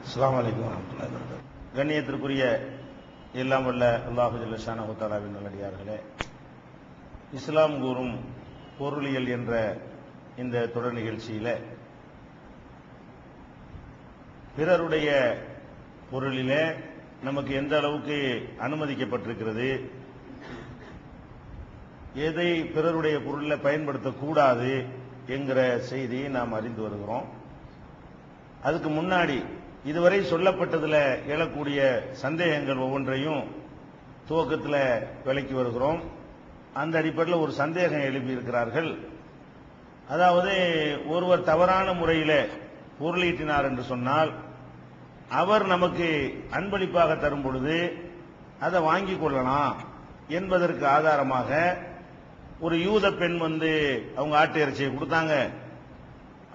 அஸ்ஸலாமு அலைக்கும் வரஹ்மத்துல்லாஹி வபரகாத்துஹு. கண்ணியத்திற்குரிய எல்லாம் வல்ல அல்லாஹு ஜல்ல ஷானஹு தஆலாவின் நல்லடியார்களே, இஸ்லாம் கூறும் பொருளியல் என்ற இந்த தொடர் நிகழ்ச்சியில பிறருடைய பொருளிலே நமக்கு எந்த அளவுக்கு அனுமதிக்கப்பட்டிருக்கிறது, எதை பிறருடைய பொருளில் பயன்படுத்தக்கூடாது என்கிற செய்தியை நாம் அறிந்து வருகிறோம். அதுக்கு முன்னாடி இதுவரை சொல்லப்பட்டதில் எழக்கூடிய சந்தேகங்கள் ஒவ்வொன்றையும் துவக்கத்தில் விளக்கி வருகிறோம். அந்த அடிப்படையில் ஒரு சந்தேகம் எழுப்பியிருக்கிறார்கள். அதாவது, ஒருவர் தவறான முறையில் பொருளீட்டினார் என்று சொன்னால் அவர் நமக்கு அன்பளிப்பாக தரும் பொழுது அதை வாங்கிக் கொள்ளலாம் என்பதற்கு ஆதாரமாக ஒரு யூத பெண் அவங்க ஆட்டு இறைச்சியை கொடுத்தாங்க.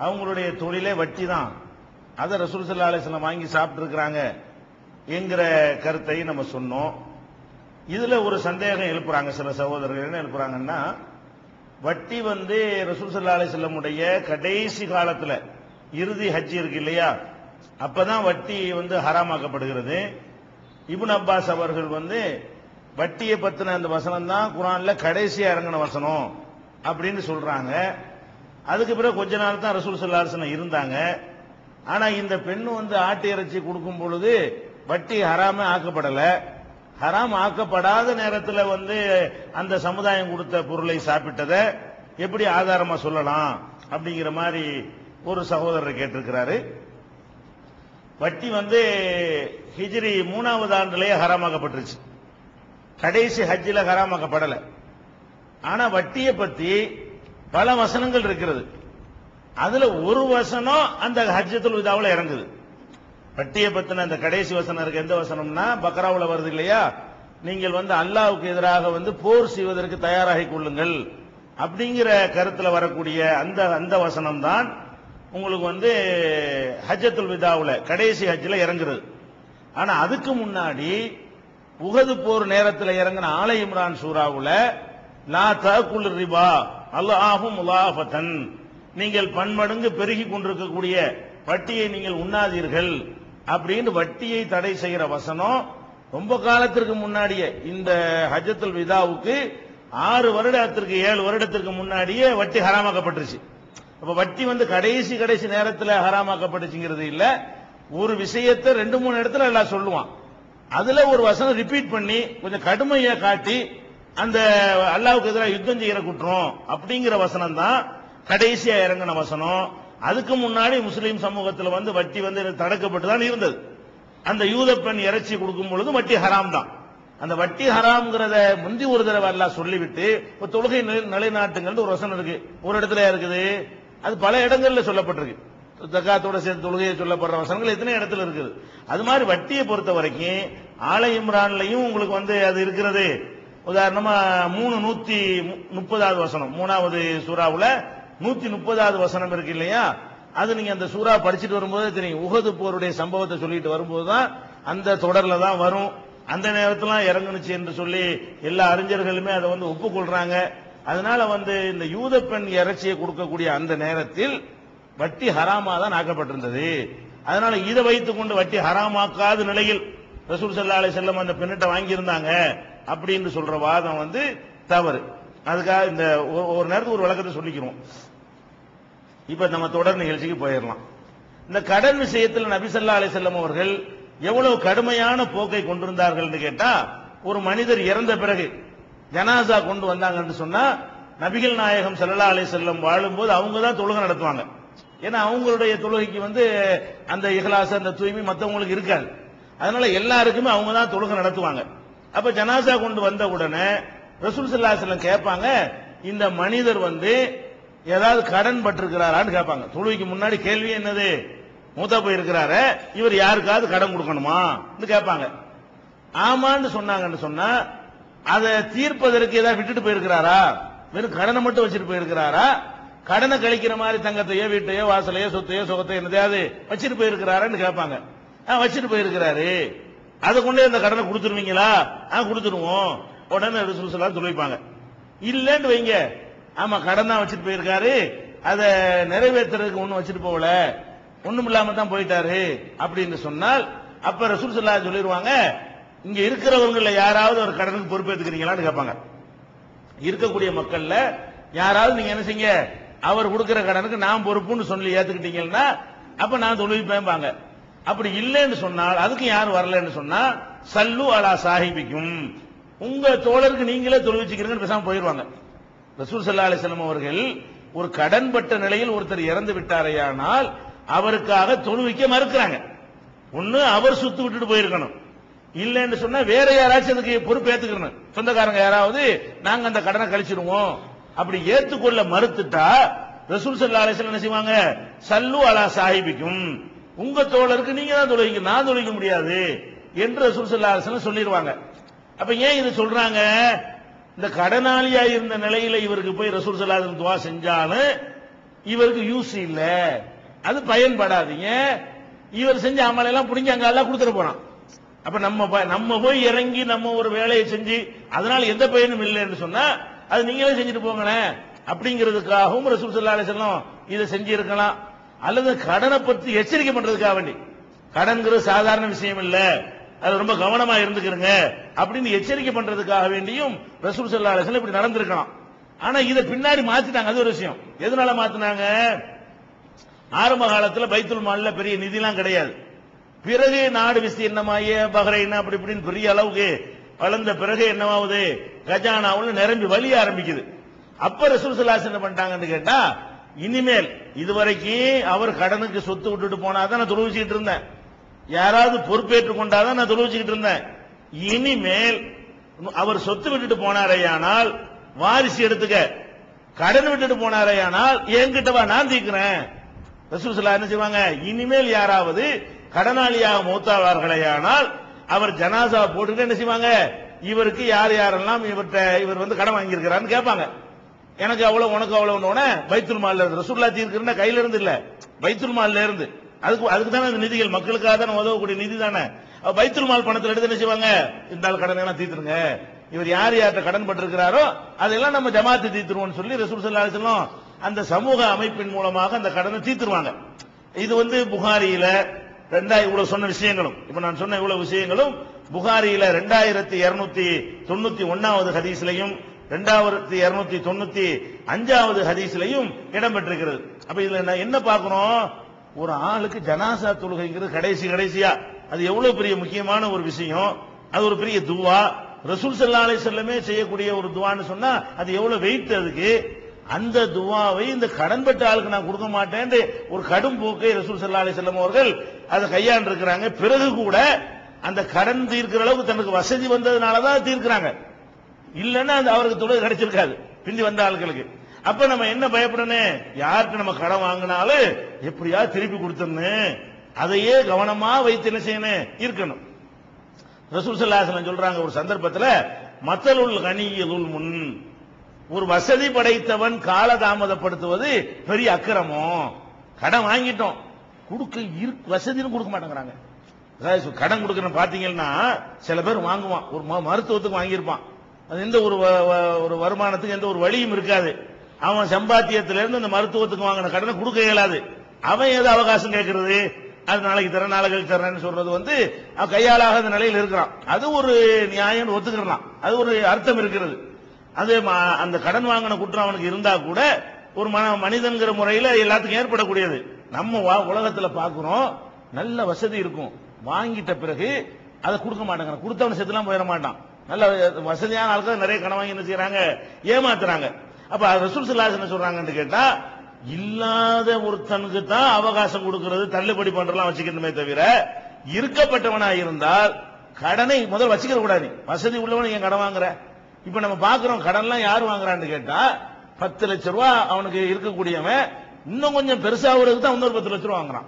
அவங்களுடைய தொழிலே வட்டி தான், அதை ரசூல் ஸல்லல்லாஹு அலைஹி வஸல்லம் வாங்கி சாப்பிட்டு இருக்கிறாங்க என்கிற கருத்தை நம்ம சொன்னோம். இதுல ஒரு சந்தேகம் எழுப்புறாங்க சில சகோதரர்கள். என்ன எழுப்புறாங்கன்னா, வட்டி ரசூல் ஸல்லல்லாஹு அலைஹி வஸல்லம் உடைய கடைசி காலத்துல இறுதி ஹஜ் இருக்கு இல்லையா, அப்பதான் வட்டி ஹராமாக்கப்படுகிறது. இப்னு அப்பாஸ் அவர்கள் வட்டியை பத்தின அந்த வசனம் தான் குர்ஆன்ல கடைசியா இறங்கின வசனம் அப்படின்னு சொல்றாங்க. அதுக்கு பிறகு கொஞ்ச நாள் தான் ரசூல் ஸல்லல்லாஹு அலைஹி வஸல்லம் இருந்தாங்க. ஆனா இந்த பெண்ணு ஆட்டு இறைச்சி கொடுக்கும் பொழுது வட்டி ஹராமே ஆக்கப்படல. ஹராம் ஆக்கப்படாத நேரத்தில் அந்த சமுதாயம் கொடுத்த பொருளை சாப்பிட்டதை எப்படி ஆதாரமா சொல்லலாம் அப்படிங்கிற மாதிரி ஒரு சகோதரர் கேட்டிருக்கிறாரு. வட்டி ஹிஜ்ரி 3வது ஆண்டுலேயே ஹராமாக்கப்பட்டுருச்சு, கடைசி ஹஜ்ஜில் ஹராமாக்கப்படல. ஆனா வட்டியை பத்தி பல வசனங்கள் இருக்கிறது. அதுல ஒரு வசனம் அந்த ஹஜ்ஜத்துல் விதாவுல இறங்குது. வட்டியை பத்தின அந்த கடைசி வசனம் இருக்கு. எந்த வசனம்னா பக்ராவுல வருது இல்லையா, நீங்கள் அல்லாஹ்வுக்கு எதிராக போர் செய்வதற்கு தயாராகி கொள்ளுங்கள் அப்படிங்கிற கருத்துல வரக்கூடிய அந்த வசனம் தான் உங்களுக்கு ஹஜ்ஜத்துல் விதாவுல கடைசி ஹஜ்ஜில் இறங்குறது. ஆனா அதுக்கு முன்னாடி உஹது போர் நேரத்தில் இறங்கின ஆல இம்ரான் சூராவுல லா தஅகுல் ரிபா அல்லாஹு முலாஃபதன், நீங்கள் பன்மடங்கு பெருகி கொண்டிருக்கக்கூடிய வட்டியை நீங்கள் உண்ணாதீர்கள் அப்படின்னு வட்டியை தடை செய்கிற வசனம் ரொம்ப காலத்திற்கு முன்னாடியே, இந்த ஹஜ்ஜத்துல் விதாவுக்கு 6 வருடத்திற்கு 7 வருடத்திற்கு முன்னாடியே வட்டி ஹராமாக்கப்பட்டுருச்சு. அப்ப வட்டி கடைசி நேரத்தில் ஹராமாக்கப்பட்டுச்சுங்கிறது இல்ல, ஒரு விஷயத்தை 2-3 இடத்துல எல்லாம் சொல்லுவான். அதுல ஒரு வசனம் ரிப்பீட் பண்ணி கொஞ்சம் கடுமையா காட்டி அந்த அல்லாஹ்வுக்கு எதிராக யுத்தம் செய்கிற குற்றம் அப்படிங்கிற வசனம் தான் கடைசியா இறங்கின வசனம். அதுக்கு முன்னாடி முஸ்லீம் சமூகத்தில் வட்டி தடுக்கப்பட்டு தான் இருந்தது. அந்த யூத பெண் இறைச்சி கொடுக்கும் பொழுது வட்டி ஹராம் தான். அந்த வட்டி ஹராம்ங்கிறத முந்தி ஒரு தடவை அல்லாஹ் சொல்லிவிட்டு தொழுகை நிலைநாட்டுங்கள் ஒரு வசனம் இருக்கு. ஒரு இடத்துல இருக்குது, அது பல இடங்கள்ல சொல்லப்பட்டிருக்கு. ஜகாத்தோட சேர்த்து தொழுகையை சொல்லப்படுற வசனங்கள் எத்தனை இடத்துல இருக்குது. அது மாதிரி வட்டியை பொறுத்த வரைக்கும் ஆல இம்ரான்லையும் உங்களுக்கு அது இருக்கிறது. உதாரணமா 130வது வசனம் 3வது சூராவுல 130வது வசனம் இருக்கு இல்லையா, அது நீங்க அந்த சூரா படிச்சுட்டு வரும்போது தெரியும். உஹது போருடைய சம்பவத்தை சொல்லிட்டு வரும்போது தான் அந்த தொடர்ல தான் வரும். அந்த நேரத்தில் இறங்குனுச்சு என்று சொல்லி எல்லா அறிஞர்களுமே அதை ஒப்புக்கொள்றாங்க. அதனால இந்த யூத பெண் இறைச்சியை கொடுக்கக்கூடிய அந்த நேரத்தில் வட்டி ஹராமா தான் ஆக்கப்பட்டிருந்தது. அதனால இதை வைத்துக் கொண்டு வட்டி ஹராமாக்காத நிலையில் ரசூல் ஸல்லல்லாஹு அலைஹி வஸல்லம் அந்த பெண்ணிட்ட வாங்கியிருந்தாங்க அப்படின்னு சொல்ற வாதம் தவறு. அதுக்காக இந்த ஒரு நேரத்துக்கு ஒரு விளக்கத்தை சொல்லிக்கிறோம். இப்ப நம்ம தொடர் நிகழ்ச்சிக்கு போயிடலாம். இந்த கடன் விஷயத்தில் நபி ஸல்லல்லாஹு அலைஹி வஸல்லம் அவர்கள் எவ்வளவு கடுமையான போக்கை கொண்டிருந்தார்கள் கேட்டா, ஒரு மனிதர் இறந்த பிறகு ஜனாசா கொண்டு வந்தாங்கன்னு சொன்னா நபிகள் நாயகம் ஸல்லல்லாஹு அலைஹி வஸல்லம் வாழும்போது அவங்க தான் தொழுகை நடத்துவாங்க. ஏன்னா அவங்களுடைய தொழுகைக்கு அந்த இஹ்லாஸ் அந்த தூய்மை மற்றவங்களுக்கு இருக்காது. அதனால எல்லாருக்குமே அவங்க தான் தொழுகை நடத்துவாங்க. அப்ப ஜனாசா கொண்டு வந்த உடனே ரசூல் ஸல்லல்லாஹு அலைஹி வஸல்லம் கேட்பாங்க, இந்த மனிதர் ஏதாவது கடன் பட்டிருக்கிறாரான்னு கேட்பாங்க. தொழுகைக்கு முன்னாடி கேள்வி என்னது, மூத்தா போயிருக்கிறாரு, இவர் யாருக்காவது கடன் கொடுக்கணுமா கேட்பாங்க. ஆமான்னு சொன்னாங்கன்னு சொன்னா அதை தீர்ப்பதற்கு ஏதாவது விட்டுட்டு போயிருக்கிறாரா, வெறும் கடனை மட்டும் வச்சுட்டு போயிருக்கிறாரா, கடனை கழிக்கிற மாதிரி தங்கத்தையோ வீட்டையோ வாசலையோ சொத்தையோ சுகத்தையோ என்னதையாவது வச்சுட்டு போயிருக்கிறாரான்னு கேட்பாங்க. வச்சுட்டு போயிருக்கிறாரு, அதை கொண்டே அந்த கடனை கொடுத்துருவீங்களா? கொடுத்துருவோம். உடனே ரசூல் ஸல்லல்லாஹு சொல்லிப்பாங்க. இல்லன்னு வைங்க, ஆமா கடன் தான் வச்சுட்டு போயிருக்காரு, அதை நிறைவேற்றுறதுக்கு ஒன்னும் வச்சுட்டு போகல, ஒண்ணும் இல்லாம தான் போயிட்டாரு அப்படின்னு சொன்னால் அப்ப ரசூல் ஸல்லல்லாஹு அலைஹி சொல்லிடுவாங்க, இங்க இருக்கிறவங்கள யாராவது ஒரு கடனுக்கு பொறுப்பேற்றுக்கிறீங்களான்னு கேட்பாங்க. இருக்கக்கூடிய மக்கள்ல யாராவது நீங்க என்ன செய்ய, அவர் கொடுக்கிற கடனுக்கு நான் பொறுப்புன்னு சொல்லி ஏத்துக்கிட்டீங்கன்னா அப்ப நான் தொழுவிப்பேன்பாங்க. அப்படி இல்லைன்னு சொன்னால், அதுக்கு யாரும் வரலன்னு சொன்னா சல்லு அலா சாஹிபிக்கும், உங்க தோழருக்கு நீங்களே தொழுவிச்சுக்கிறீங்கன்னு பேசாம போயிடுவாங்க. ரசூல் ஸல்லல்லாஹு அலைஹி வஸல்லம் அவர்கள் ஒரு கடன்பட்ட நிலையில் ஒருத்தர் இறந்து விட்டாரையானால் அவருக்காக தொழுவிக்க மறுக்கிறாங்க. ஒண்ணு அவர் சுத்து விட்டுட்டு போயிருக்கணும், இல்லன்னு சொன்னா வேற யாராச்சும் அதுக்கு பொறுப்பு ஏத்துக்கணும். சொந்தக்காரங்க யாராவது நாங்க அந்த கடனை கழிச்சிடுவோம் அப்படி ஏத்துக்கொள்ள மறுத்துட்டா ரசூல் ஸல்லல்லாஹு அலைஹி வஸல்லம் என்ன செய்வாங்க, சல்லு அலா சாஹிபிக்கும், உங்க தோழருக்கு நீங்க தான் தொழுவிக்க, நான் தொழுவிக்க முடியாது என்று ரசூல் ஸல்லல்லாஹு அலைஹி வஸல்லம் சொல்லிடுவாங்க. அப்ப ஏன் இது சொல்றாங்க, இந்த கடனாளியா இருந்த நிலையில இவருக்கு போய் ரசூல் ஸல்லல்லாஹு அலைஹி வஸல்லம் துஆ செஞ்சாலும் இவருக்கு யூஸ் இல்ல, அது பயன்படாதீங்க. இவர் செஞ்ச அமலெல்லாம் புடிங்க அங்க எல்லாம் கொடுத்துட போறான். அப்ப நம்ம போய் இறங்கி நம்ம ஒரு வேலையை செஞ்சு அதனால எந்த பயனும் இல்லை என்று சொன்னா அது நீங்களே செஞ்சுட்டு போங்களேன் அப்படிங்கிறதுக்காகவும் ரசூல் ஸல்லல்லாஹு அலைஹி வஸல்லம் இதை செஞ்சு இருக்கலாம். அல்லது கடனை பற்றி எச்சரிக்கை பண்றதுக்காக வேண்டி, கடன்கிறது சாதாரண விஷயம் இல்ல, அது ரொம்ப கவனமா இருந்துக்கிறங்க அப்படின்னு எச்சரிக்கை பண்றதுக்காக வேண்டியும் ரசூல் ஸல்லல்லாஹு அலைஹி வஸல்லம் இப்படி நடந்திருக்கலாம். ஆனா இதை பின்னாடி மாத்திட்டாங்க. அது ஒரு விஷயம். எதனால மாத்தினாங்க, ஆரம்ப காலத்துல பைத்துல் மால்ல பெரிய நிதிலாம் கிடையாது. பிறகு நாடு விஸ்தீர்ணமாய பஹ்ரைன் அப்படி இப்படின்னு பெரிய அளவுக்கு வளர்ந்த பிறகு என்னவாகுது, கஜானாவுல நிரம்பி வழிய ஆரம்பிக்குது. அப்ப ரசூல் ஸல்லல்லாஹு அலைஹி வஸல்லம் என்ன பண்ணிட்டாங்கன்னு கேட்டா, இனிமேல் இதுவரைக்கும் அவர் கடனுக்கு சொத்து விட்டுட்டு போனாதான் நான் தொழுவிச்சுக்கிட்டு இருந்தேன், யாராவது பொறுப்பேற்றுக் கொண்டாதான் நான் தொழுவிச்சுக்கிட்டு இருந்தேன். இனிமேல் அவர் சொத்து விட்டுட்டு போனாரையானால் வாரிசு எடுத்துக்க, கடன் விட்டுட்டு போனாரையானால் என்கிட்ட வா நான் தீர்க்கிறேன். ரசூல் ஸல்லல்லாஹு என்ன செய்வாங்க, இனிமேல் யாராவது கடனாளியாக மௌத்தாவார்களேயானால் அவர் ஜனாசா போட்டுட்டு என்ன செய்வாங்க, இவருக்கு யார் யாரெல்லாம் இவர் வந்து கடன் வாங்கியிருக்கிறான்னு கேட்பாங்க. எனக்கு அவ்வளவு உனக்கு அவ்வளவு பைத்துல் மால்ல இருந்து ரசூலுல்லாஹ் தீர்க்கிறேன்னா கையில இருந்து இல்ல, பைத்துல் மால்ல இருந்து. அதுக்கு தானே அந்த நிதிகள் மக்களுக்காக தானே உதவக்கூடிய நிதி தானே. பைத்துல் மால் பணத்தில் எடுத்து என்ன செய்வாங்க, இந்த ஆள் கடன் எல்லாம் தீர்த்துருங்க, இவர் யார் யார்கிட்ட கடன் பட்டிருக்கிறாரோ அதெல்லாம் நம்ம ஜமாத்து தீர்த்துருவோம்னு சொல்லி ரசூல் ஸல்லல்லாஹு அலைஹி வஸல்லம் அந்த சமூக அமைப்பின் மூலமாக அந்த கடனை தீர்த்துருவாங்க. இது வந்து புகாரியில இவ்வளவு சொன்ன விஷயங்களும், இப்ப நான் சொன்ன இவ்வளவு விஷயங்களும் புகாரியில 2291வது ஹதீஸ்லையும் 2295வது ஹதீஸ்லையும் இடம்பெற்றிருக்கிறது. அப்ப இதுல என்ன பார்க்கிறோம், ஒரு ஆளுக்கு ஜனாசா தொழுகைங்கிறது கடைசியா அது எவ்வளவு பெரிய முக்கியமான ஒரு விஷயம். அது ஒரு பெரிய துவா, ரசூல் ஸல்லல்லாஹு அலைஹி வஸல்லமே செய்யக்கூடிய ஒரு துவான்னு சொன்னா அது எவ்வளவு வெயிட் அதுக்கு. அந்த துவாவை இந்த கடன்பட்ட ஆளுக்கு நான் கொடுக்க மாட்டேன் ஒரு கடும் போக்கை ரசூல் ஸல்லல்லாஹு அலைஹி வஸல்லம் அவர்கள் அதை கையாண்டு இருக்கிறாங்க. பிறகு கூட அந்த கடன் தீர்க்கிற அளவுக்கு தனக்கு வசதி வந்ததுனாலதான் தீர்க்கிறாங்க, இல்லன்னா அந்த அவருக்கு தொழுகை கிடைச்சிருக்காது பிந்தி வந்த ஆட்களுக்கு. அப்ப நம்ம என்ன பயப்படணும், யாருக்கு நம்ம கடன் வாங்கினாலும் எப்படியா திருப்பி கொடுத்துடணும், அதையே கவனமா வைத்து என்ன செய்யணும் இருக்கணும். ரசூல் ஸல்லல்லாஹு அலைஹி வஸல்லம் சொல்றாங்க ஒரு சந்தர்ப்பத்தில், மத்தலுல் கனியுல் முன், ஒரு வசதி படைத்தவன் காலதாமதப்படுத்துவது பெரிய அக்கிரமம். கடன் வாங்கிட்டோம் கொடுக்க வசதின்னு கொடுக்க மாட்டேங்கிறாங்க. கடன் கொடுக்கணும் பாத்தீங்கன்னா சில பேர் வாங்குவான், ஒரு மருத்துவத்துக்கு வாங்கியிருப்பான், அது எந்த ஒரு வருமானத்துக்கு எந்த ஒரு வழியும் இருக்காது, அவன் சம்பாத்தியத்திலிருந்து அந்த மருத்துவத்துக்கு வாங்கின கடனை கொடுக்க இயலாது. அவன் ஏதோ அவகாசம் கேட்கறது, அது நாளைக்கு தரேன் நாளை கழிச்சு தரேன்னு சொல்றது வந்து கையாளாகாத நிலையில் இருக்கிறான். அது ஒரு நியாயம் ஒத்துக்கலாம், அது ஒரு அர்த்தம் இருக்கிறது. அது அந்த கடன் வாங்கின குற்றம் அவனுக்கு இருந்தா கூட ஒரு மனிதன்கிற முறையில் எல்லாத்துக்கும் ஏற்படக்கூடியது. நம்ம உலகத்துல பாக்குறோம், நல்ல வசதி இருக்கும், வாங்கிட்ட பிறகு அதை கொடுக்க மாட்டாங்க, கொடுத்தவன செத்துலாம் போயிட மாட்டான். நல்ல வசதியான ஆட்கள் நிறைய கடன் வாங்கி என்ன செய்யறாங்க, ஏமாத்துறாங்க. அப்ப ரசூல் ஸல்லல்லாஹு அலைஹி வஸல்லம் சொல்றாங்கன்னு கேட்டா, இல்லாத ஒருத்தனுக்கு தான் அவகாசம் கொடுக்கிறது தள்ளுபடி பண்றலாம் வச்சுக்கணுமே தவிர, இருக்கப்பட்டவனா இருந்தால் கடனை முதல் வச்சுக்க கூடாது. வசதி உள்ளவன் ஏன் கடன் வாங்குற? இப்ப நம்ம பாக்குறோம் கடன்லாம் யார் வாங்குறான்னு கேட்டா, 10 லட்சம் ரூபாய் அவனுக்கு இருக்கக்கூடியவன் இன்னும் கொஞ்சம் பெருசாகிறதுக்கு தான் இன்னொரு 10 லட்சம் ரூபாய் வாங்குறான்.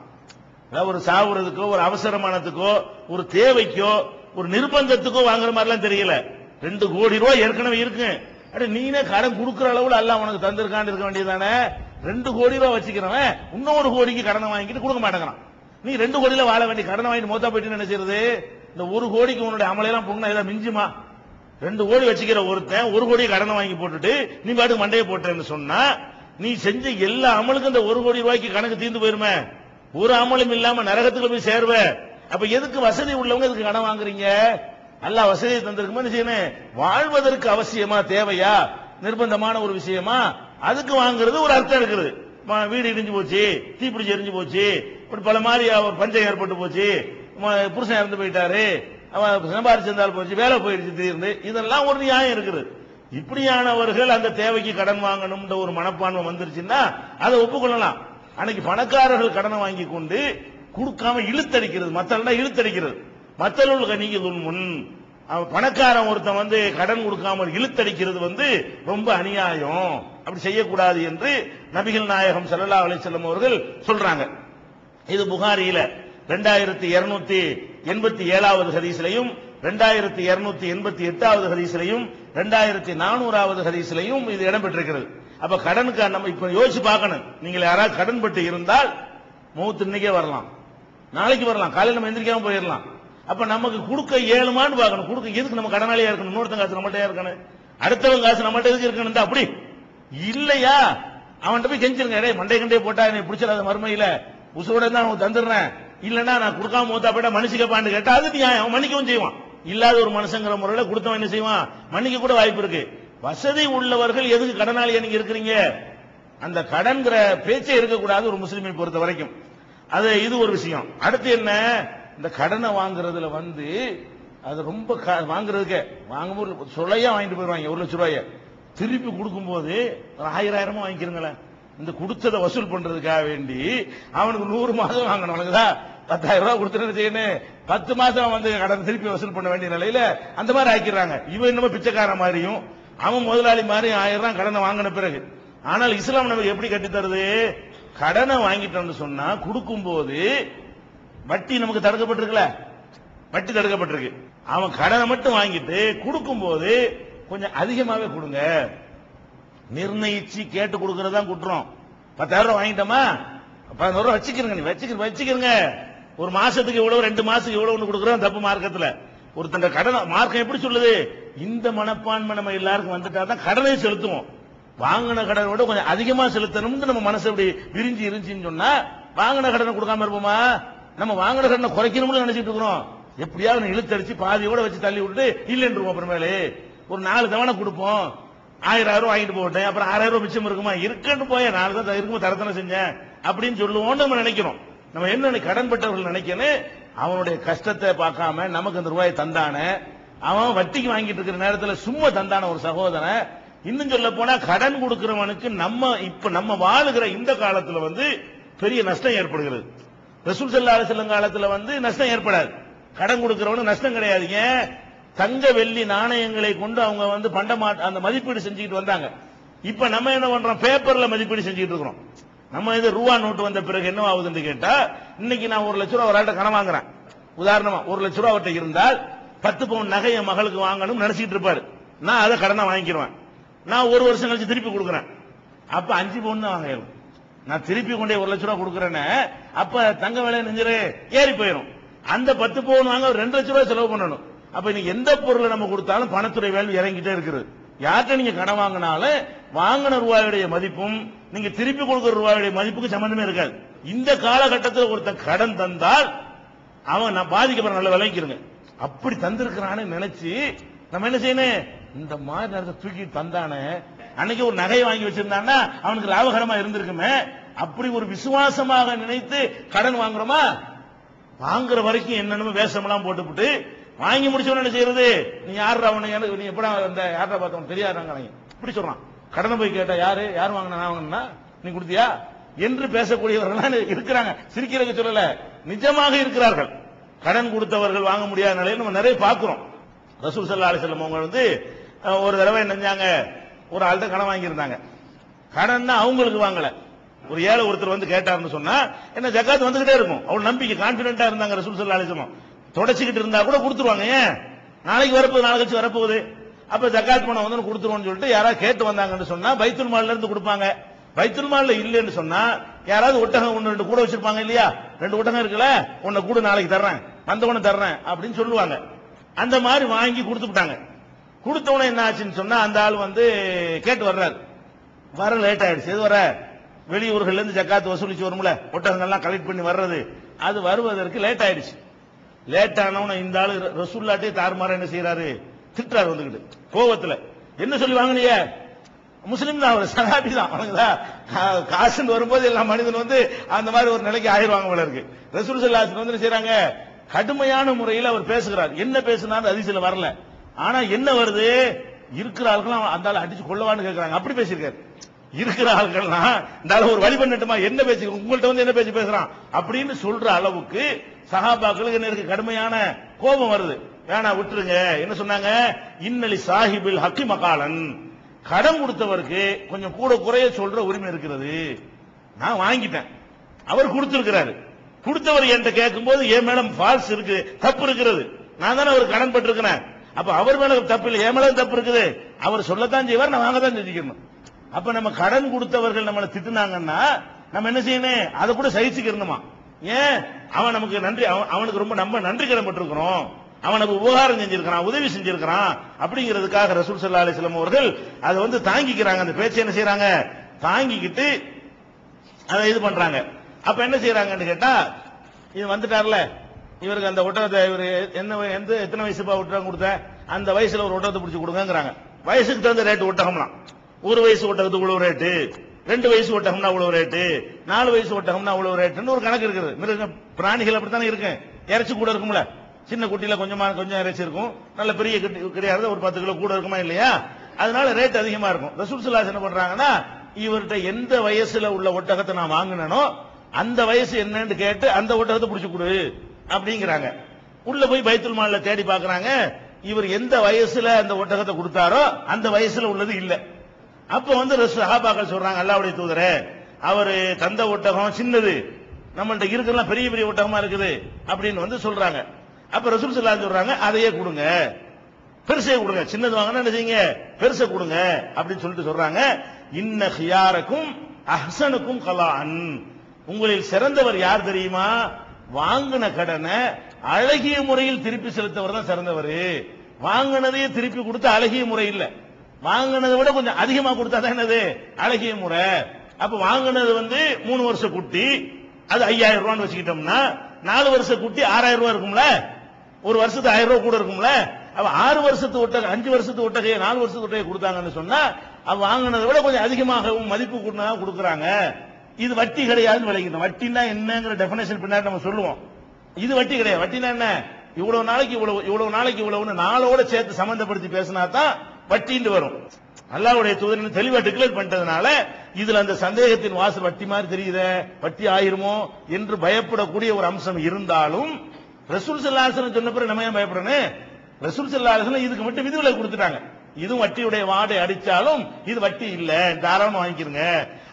அதாவது ஒரு சாவுறதுக்கோ ஒரு அவசரமானதுக்கோ ஒரு தேவைக்கோ ஒரு நிர்பந்தத்துக்கோ வாங்குற மாதிரிலாம் தெரியல. 2 கோடி ரூபாய் ஏற்கனவே இருக்கு, நீனே கடன் கொடுக்கிற அளவுல எல்லாம் உனக்கு தந்திருக்கான்னு இருக்க வேண்டியதானே. 2 கோடி ரூபாய் வச்சுக்கிறவன் இன்னொரு கோடிக்கு கடனை வாங்கிட்டு கொடுக்க மாட்டேங்கிறான். நீ 2 கோடியில வாழ வேண்டிய கடனை வாங்கிட்டு மொத்தம் போயிட்டு என்ன செய்யறது? இந்த 1 கோடிக்கு உன்னுடைய அமலையெல்லாம் பொண்ணா ஏதாவது மிஞ்சுமா? 2 கோடி வச்சுக்கிற ஒருத்தன் 1 கோடி கடனை வாங்கி போட்டுட்டு நீ பாட்டுக்கு மண்டையை போட்டேன்னு சொன்னா, நீ செஞ்ச எல்லா அமலுக்கும் இந்த 1 கோடி ரூபாய்க்கு கணக்கு தீர்ந்து போயிருமே. ஒரு அமலும் இல்லாம நரகத்துக்கு போய் சேர்வ. அப்ப எதுக்கு வசதி உள்ளவங்க எதுக்கு கடன் வாங்குறீங்க? அல்லாஹ் வசதியை தந்திருக்குமா? என்ன செய்யணும்? வாழ்வதற்கு அவசியமா, தேவையா, நிர்பந்தமான ஒரு விஷயமா, அதுக்கு வாங்குறது ஒரு அர்த்தம் இருக்குது. வீடு இடிஞ்சு போச்சு, தீப்பிடிச்சு எரிஞ்சு போச்சு, இப்படி பல மாதிரி ஒரு பஞ்சம் ஏற்பட்டு போச்சு, புருஷன் இறந்து போயிட்டாரு, அவன் சம்பாதிச்சிருந்தால் போச்சு, வேலை போயிடுச்சு திடீர்னு, இதெல்லாம் ஒரு நியாயம் இருக்குது. இப்படியானவர்கள் அந்த தேவைக்கு கடன் வாங்கணும்ன்ற ஒரு மனப்பான்மை வந்துருச்சுன்னா அதை ஒப்புக்கொள்ளலாம். அன்னைக்கு பணக்காரர்கள் கடனை வாங்கி கொண்டு கொடுக்காம இழுத்தடிக்கிறது, மத்தள இழுத்தடிக்கிறது. மத்தளவுக்கு நீங்க முன் பணக்காரன் ஒருத்தன் வந்து கடன் கொடுக்காமல் இழுத்தடிக்கிறது ரொம்ப அநியாயம், அப்படி செய்யக்கூடாது என்று நபிகள் நாயகம் ஸல்லல்லாஹு அலைஹி வஸல்லம் அவர்கள் சொல்றாங்க. இது புகாரியில 2287வது ஹதீஸ்லையும் 2288வது ஹதீஸ்லையும் 2400வது ஹதீஸ்லையும் இது இடம்பெற்றிருக்கிறது. அப்ப கடனுக்கு நம்ம இப்ப யோசிச்சு பார்க்கணும். நீங்கள் யாராவது கடன் பட்டு இருந்தால் மௌத் இன்னைக்கே வரலாம், நாளைக்கு வரலாம், காலையில் நம்ம எந்திரிக்காம போயிடலாம். அப்ப நமக்கு கொடுக்க ஏழுமான்னு பார்க்கணும். கொடுக்க எதுக்கு நம்ம கடனாளியா இருக்கணும்? இன்னொருத்தங்க காசு நம்மகிட்ட இருக்கணும், அடுத்தவங்க காசு நம்மகிட்ட எதுக்கு இருக்கணும்? அப்படி இல்லையா அவன்கிட்ட போய் கெஞ்சிருங்க, மண்டை கண்டே போட்டா எனக்கு பிடிச்சலாத மறுமையில உசுரோட தான் அவன் தந்துடுறேன், இல்லன்னா நான் கொடுக்காம மூத்தா போயிட்டா மன்னிச்சுக்கப்பான்னு கேட்டா அது நியாயம், அவன் மன்னிக்கவும் செய்வான். இல்லாத ஒரு மனுஷங்கிற முறையில் கொடுத்தவன் என்ன செய்வான்? மன்னிக்க கூட வாய்ப்பு இருக்கு. வசதி உள்ளவர்கள் எதுக்கு கடனாளியா நீங்க இருக்கிறீங்க? அந்த கடன்கிற பேச்சே இருக்கக்கூடாது ஒரு முஸ்லிமை பொறுத்த வரைக்கும். அது இது ஒரு விஷயம். அடுத்து என்ன? இந்த கடனை வாங்குறதுல அது ரொம்ப வாங்குறதுக்கு வாங்கும்போது சொல்லையா வாங்கிட்டு போயிருவாங்க. 1 லட்சம் ரூபாய திருப்பி கொடுக்கும் போது 1000 வாங்கிக்கிறீங்களேன். இந்த கொடுத்ததை வசூல் பண்றதுக்காக வேண்டி அவனுக்கு 100 மாதம் வாங்கணும். 10,000 ரூபாய் கொடுத்துட்டு செய்யணும், 10 மாசம் கடன் திருப்பி வசூல் பண்ண வேண்டிய நிலையில அந்த மாதிரி ஆக்கிடுறாங்க. இவன் என்னமோ பிச்சைக்கார மாதிரியும் அவன் முதலாளி மாதிரி 1000 கடனை வாங்கின பிறகு. ஆனால் இஸ்லாம் நமக்கு எப்படி கட்டி தருது? கடனை வாங்கிட்டோம்னு சொன்னா கொடுக்கும் போது வட்டி நமக்கு தடுக்கப்பட்டிருக்கல, வட்டி தடுக்கப்பட்டிருக்கு. அவன் கடனை மட்டும் வாங்கிட்டு கொடுக்கும் போது கொஞ்சம் அதிகமாவே கொடுங்க, நிர்ணயிச்சு கேட்டு கொடுக்கறதா குற்றம். 10,000 ரூபாய் வாங்கிட்டோமா, 11 ரூபாய் வச்சுக்கிறங்க, நீ வச்சுக்கிறங்க, ஒரு மாசத்துக்கு இவ்வளவு, 2 மாசத்துக்கு இவ்வளவு கொடுக்கறோம் தப்பு மார்க்கத்துல. ஒருத்தங்க கடன் மார்க்கம் எப்படி சொல்லுது? இந்த மனப்பான்மை நம்ம எல்லாருக்கும் வந்துட்டாதான் கடனை செலுத்துவோம். வாங்கின கடனை விட கொஞ்சம் அதிகமா செலுத்தணும்னு நம்ம மனசு அப்படி விரிஞ்சு இருந்துச்சுன்னு சொன்னா வாங்கின கடனை கொடுக்காம இருப்போமா? நம்ம வாங்கின கடனை குறைக்கணும்னு நினைச்சிட்டு இருக்கிறோம். எப்படியாவது இழுத்தடிச்சு பாதியோட வச்சு தள்ளி விட்டு இல்லைன்னு அப்புறமேலே ஒரு 4 தவணை கொடுப்போம், 1000 ரூபாய் வாங்கிட்டு போட்டேன், அப்புறம் 6000 ரூபாய் மிச்சம் இருக்குமா? இருக்குன்னு போய் 4 தான் இருக்கும்போது தரத்தனை செஞ்சேன் அப்படின்னு சொல்லுவோம் நம்ம நினைக்கிறோம். நம்ம என்ன கடன் பட்டவர்கள் நினைக்கணும், அவனுடைய கஷ்டத்தை பார்க்காம நமக்கு அந்த ரூபாயை தந்தானே, அவன் வட்டிக்கு வாங்கிட்டு இருக்கிற நேரத்தில் சும்மா தந்தான ஒரு சகோதரன். இன்னும் சொல்ல போனா கடன் கொடுக்கிறவனுக்கு நம்ம வாழுகிற இந்த காலத்துல பெரிய நஷ்டம் ஏற்படுகிறது. ரசூல் ஸல்லல்லாஹு அலைஹி வஸல்லம் காலத்துல நஷ்டம் ஏற்படாது, கடன் கொடுக்கிறவனுக்கு நஷ்டம் கிடையாது. ஏன்? தங்க வெள்ளி நாணயங்களை கொண்டு அவங்க அந்த மதிப்பீடு செஞ்சுக்கிட்டு வந்தாங்க. இப்ப நம்ம என்ன பண்றோம்? பேப்பர்ல மதிப்பீடு செஞ்சுட்டு இருக்கிறோம். நம்ம இது ரூபா நோட்டு வந்த பிறகு என்ன ஆகுதுன்னு கேட்டா, இன்னைக்கு நான் 1 லட்சம் ரூபாய் ஒரு ஆள்கிட்ட கடன் வாங்குறேன். உதாரணமா 1 லட்சம் ரூபாய் அவர்கிட்ட இருந்தால் 10 பவுன் நகை என் மகளுக்கு வாங்கணும்னு நினைச்சிட்டு இருப்பாரு. நான் அதை கடனை வாங்கிக்கிறேன். நான் 1 வருஷம் கழிச்சு திருப்பி கொடுக்குறேன். அப்ப 5 பவுன் தான் வாங்கணும். நான் திருப்பி கொண்டே 1 லட்சம் ரூபாய் கொடுக்குறேன்னு அப்ப தங்க விலை நெஞ்சரே ஏறி போயிடும். அந்த 10 பவுன் வாங்க 2 லட்சம் ரூபாய் செலவு பண்ணணும். அப்ப நீங்க எந்த பொருளை நம்ம கொடுத்தாலும் பணத்துறை வேல்யூ இறங்கிட்டே இருக்குது. யார்கிட்ட நீங்க கடன் வாங்கினாலும் வாங்கின ரூபாயுடைய மதிப்பும் நீங்க திருப்பி கொடுக்கிற ரூபாயுடைய மதிப்புக்கு சம்பந்தமே இருக்காது. இந்த காலகட்டத்தில் ஒருத்தன் கடன் தந்தால் அவன் நான் பாதிக்கப்படுற நல்ல விளைக்கிறேங்க, அப்படி தந்திருக்கிறான்னு நினைச்சு நம்ம என்ன செய்யணும்? இந்த மாதிரி நேரத்தை தூக்கி தந்தானே, அன்னைக்கு ஒரு நகை வாங்கி வச்சிருந்தான்னா அவனுக்கு லாபகரமா இருந்திருக்குமே, அப்படி ஒரு விசுவாசமாக நினைத்து கடன் வாங்குறோமா? வாங்குற வரைக்கும் என்னென்ன வேஷமெல்லாம் போட்டுவிட்டு வாங்கி முடிச்சவன என்ன செய்யறது? நீ யாரா உனக்கு, நீ எப்படா அந்த யாரா பார்த்தவன் தெரியாதாங்க இப்படி சொல்றான். கடனை போய் கேட்டா யாரு வாங்கினா, நான் வாங்கினா, நீ கொடுத்தியா என்று பேசக்கூடியவர்கள் இருக்கிறாங்க. சிரிக்கிறதுக்கு சொல்லல, நிஜமாக இருக்கிறார்கள். கடன் கொடுத்தவர்கள் வாங்க முடியாத நிலையை நம்ம நிறைய பார்க்கிறோம். ரசூல் ஸல்லல்லாஹு அலைஹி வஸல்லம் அவங்க ஒரு தடவை என்னஞ்சாங்க, ஒரு ஆள்கிட்ட கடன் வாங்கியிருந்தாங்க. கடன் அவங்களுக்கு வாங்கல, ஒரு ஏழை ஒருத்தர் கேட்டாருன்னு சொன்னா என்ன ஜகாத் வந்துகிட்டே இருக்கும். அவள் நம்பிக்கை கான்பிடென்டா இருந்தாங்க. ரசூல் ஸல்லல்லாஹு அலைஹி வஸல்லம் தொடச்சிக்கிட்டு இருந்தா கூட கொடுத்துருவாங்க. ஏன்? நாளைக்கு வரப்போகுது, நாளை கழிச்சு வரப்போகுது, அப்ப ஜகாத் பணம் கொடுத்துருவோம்னு சொல்லிட்டு யாராவது கேட்டு வந்தாங்கன்னு சொன்னா பைத்துல் மால்ல இருந்து கொடுப்பாங்க. பைத்துல் மால்ல இல்லைன்னு சொன்னா யாராவது ஒட்டகம் 1-2 கூட வச்சிருப்பாங்க இல்லையா? 2 ஒட்டகம் இருக்குல்ல, 1 கூட நாளைக்கு தர்றேன், வந்தவன தர்றேன் அப்படின்னு சொல்லுவாங்க. அந்த மாதிரி வாங்கி கொடுத்து விட்டாங்க. கொடுத்தவன என்ன ஆச்சுன்னு சொன்னா அந்த ஆள் கேட்டு வர்றாரு, வர லேட் ஆயிடுச்சு. எது வர? வெளியூர்கள்ல இருந்து ஜக்காத்து வசூலிச்சு வரும்ல, ஒட்டகங்கள்லாம் கலெக்ட் பண்ணி வர்றது, அது வருவதற்கு லேட் ஆயிடுச்சு. லேட் ஆனவன இந்த ஆளு ரசூலுல்லாஹ்ட்டே தாறுமாறா என்ன செய்யறாரு, திட்டுறாரு வந்துகிட்டு கோவத்துல. என்ன சொல்லி வாங்கினிய? முஸ்லீம் தான், அவர் சஹாபி தான். காசுன்னு வரும்போது எல்லா மனிதன் வந்து அந்த மாதிரி ஒரு நிலைக்கு ஆயிடுவாங்க போல இருக்கு. ரசூல் ஸல்லல்லாஹு அலைஹி வஸல்லம் வந்து செய்றாங்க, கடுமையான முறையில் அவர் பேசுகிறார். என்ன பேசினார் ஹதீஸ்ல வரல, ஆனா என்ன வருது, இருக்கிற ஆட்கள் அந்த ஆளை அடிச்சு கொள்ளவான்னு கேட்கிறாங்க. அப்படி பேசியிருக்காரு. இருக்கிற ஆட்கள்லாம் இந்த அளவு ஒரு வழி பண்ணட்டுமா, என்ன பேச்சு உங்கள்ட்ட வந்து என்ன பேச்சு பேசுறான் அப்படின்னு சொல்ற அளவுக்கு சஹாபாக்களுக்கு என்ன இருக்கு, கடுமையான கோபம் வருது. வேணா விட்டுருங்க. என்ன சொன்னாங்க, இன்னலி சாஹிபில் ஹக்கி மகாலன், கடன் கொடுத்தவருக்கு கொஞ்சம் கூட குறைய சொல்ற உரிமை இருக்கிறது. நான் வாங்கிட்டேன், அவர் கொடுத்திருக்கிறாரு, கொடுத்தவர் என்கிட்ட கேட்கும் போது என் மேல ஃபால்ஸ் இருக்கு, தப்பு இருக்கிறது. நான் தானே அவர் கடன் பட்டிருக்கிறேன். அப்ப அவர் மேல தப்பு இல்லை, என் மேல தப்பு இருக்குது. அவர் சொல்லத்தான் செய்வார், நான் வாங்க தான் செஞ்சுக்கணும். அப்ப நம்ம கடன் கொடுத்தவர்கள் நம்மளை திட்டுனாங்கன்னா நம்ம என்ன செய்யணும், அதை கூட சகிச்சுக்கணுமா? ஏன், அவன் நமக்கு நன்றி, அவனுக்கு ரொம்ப நம்ம நன்றி கடன் பட்டிருக்கிறோம், அவனுக்கு உபகாரம் செஞ்சிருக்கிறான், உதவி செஞ்சிருக்கிறான் அப்படிங்கிறதுக்காக ரசூல் ஸல்லல்லாஹு அலைஹி வஸல்லம் அவர்கள் அதை வந்து தாங்கிக்கிறாங்க. அந்த பேச்சை என்ன செய்யறாங்க, தாங்கிக்கிட்டு அதை இது பண்றாங்க. அப்ப என்ன செய்யறாங்கன்னு கேட்டா, இது வந்துட்டார்ல, இவருக்கு அந்த ஒட்டகத்தை இவர் எத்தனை வயசுப்பா ஒட்டகம் கொடுத்த, அந்த வயசுல ஒரு ஒட்டகத்தை பிடிச்சி கொடுங்கிறாங்க. வயசுக்கு தகுந்த ரேட்டு ஒட்டகம்லாம், ஒரு வயசு ஒட்டகத்துக்கு இவ்வளவு ரேட்டு, 2 வயசு ஒட்டகம்னா இவ்வளவு ரேட்டு, 4 வயசு ஒட்டகம்னா இவ்வளவு ரேட்டுன்னு ஒரு கணக்கு இருக்குது. மிருக பிராணிகள் அப்படித்தானே இருக்கு. இறைச்சி கூட இருக்கும்ல, சின்ன குட்டியில கொஞ்சம் இறைச்சி இருக்கும், நல்ல பெரிய கிடையாது ஒரு 10 கிலோ கூட இருக்குமா இல்லையா, அதனால ரேட் அதிகமா இருக்கும். ரசூல் ஸல்லல்லாஹு அலைஹி வஸல்லம் என்ன பண்றாங்கன்னா, இவர்கிட்ட எந்த வயசுல உள்ள ஒட்டகத்தை நான் வாங்கினோ அந்த வயசு என்னன்னு கேட்டு அந்த ஒட்டகத்தை பிடிச்சு கொடு அப்படிங்கிறாங்க. உள்ள போய் பைத்துல் மால்ல தேடி பாக்குறாங்க, இவர் எந்த வயசுல அந்த ஒட்டகத்தை கொடுத்தாரோ அந்த வயசுல உள்ளது இல்ல. அப்ப வந்து சஹாபாக்கள் சொல்றாங்க, அல்லாஹ்வுடைய தூதரே, அவரு தந்த ஒட்டகம் சின்னது, நம்மள்ட்ட இருக்கிறலாம் பெரிய பெரிய ஒட்டகமா இருக்குது அப்படின்னு வந்து சொல்றாங்க. அப்ப ரசூல் ஸல்லல்லாஹு அலைஹி வஸல்லம் சொல்றாங்க, அதையே கொடுங்க, பெருசே கொடுங்க, சின்னது வாங்கினா என்ன செய்யுங்க, பெருசை கொடுங்க அப்படின்னு சொல்லிட்டு சொல்றாங்க. இன்ன ஹியாரக்கும் அஹ்சனுக்கும் கலான், உங்களில் சிறந்தவர் யார் தெரியுமா, வாங்கின கடனை அழகிய முறையில் திருப்பி செலுத்தவர் தான் சிறந்தவர். வாங்கினதையே திருப்பி கொடுத்த அழகிய முறை இல்ல, வாங்கினதை விட கொஞ்சம் அதிகமா கொடுத்தா தான் என்னது அழகிய முறை. அப்ப வாங்கினது வந்து 3 வருஷம் குட்டி, அது 5000 ரூபான்னு வச்சுக்கிட்டோம்னா 4 வருஷம் குட்டி 6000 ரூபாய் இருக்கும்ல, ஒரு வருஷத்துக்கு 1000 ரூபாய் கூட இருக்கும்ல. அப்ப 6 வருஷத்து ஒட்டகை 5 வருஷத்து ஒட்டகையை 4 வருஷத்து ஒட்டகை கொடுத்தாங்கன்னு சொன்னா அவ வாங்கினதை விட கொஞ்சம் அதிகமாகவும் மதிப்பு கூட்டினதாக கொடுக்குறாங்க. இது வட்டி கிடையாதுன்னு விளைக்கணும். வட்டினா என்னங்கிற டெபினேஷன் பின்னாடி நம்ம சொல்லுவோம். இது வட்டி கிடையாது. வட்டினா என்ன, இவ்வளவு நாளைக்கு இவ்வளவுன்னு நாளோட சேர்த்து சம்பந்தப்படுத்தி பேசினா தான் வட்டின்னு வரும். அல்லாஹ்வுடைய தூதர் தெளிவா டிக்ளேர் பண்ணிட்டதுனால இதுல அந்த சந்தேகத்தின் வாசல் வட்டி மாதிரி தெரியுதே, வட்டி ஆயிருமோ என்று பயப்படக்கூடிய ஒரு அம்சம் இருந்தாலும் ரசூல் ஸல்லல்லாஹு அலைஹி வஸல்லம் சொன்ன பிறகு நம்ம ஏன் பயப்படணும்? ரசூல் ஸல்லல்லாஹு அலைஹி வஸல்லம் இதுக்கு மட்டும் விதிவிலக்கு கொடுத்துட்டாங்க. இதுவும் வட்டியுடைய வாடை அடிச்சாலும் இது வட்டி இல்ல, தாராளமா வாங்கிக்கிறங்க.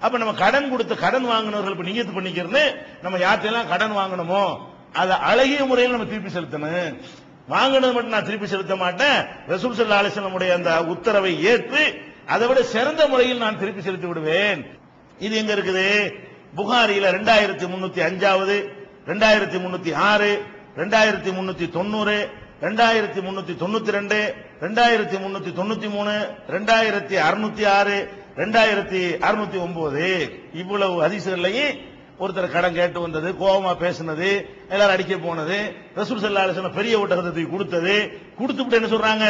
அப்ப நம்ம கடன் கொடுத்து கடன் வாங்கினவர்கள் இப்ப நியத்து பண்ணிக்கிறது, நம்ம யார்கிட்டெல்லாம் கடன் வாங்கணுமோ அதை அழகிய முறையில் நம்ம திருப்பி செலுத்தணும். வாங்கினது மட்டும் நான் திருப்பி செலுத்த மாட்டேன், ரசூல் ஸல்லல்லாஹு அலைஹி வஸல்லம் உடைய அந்த உத்தரவை ஏற்று அதை விட சிறந்த முறையில் நான் திருப்பி செலுத்தி விடுவேன். இது எங்க இருக்குது, புகாரியில 2305, 2306, 2390, 2392, 2393, 2606, 2609 இவ்வளவு ஹதீஸ்கள்லையும் ஒருத்தர் கடன் கேட்டு வந்தது, கோபமா பேசினது, எல்லாரும் அடிக்க போனது, ரசூல் ஸல்லல்லாஹு அலைஹி வஸல்லம் பெரிய ஒட்டகத்தை கொடுத்தது, கொடுத்துட்டு என்ன சொல்றாங்க,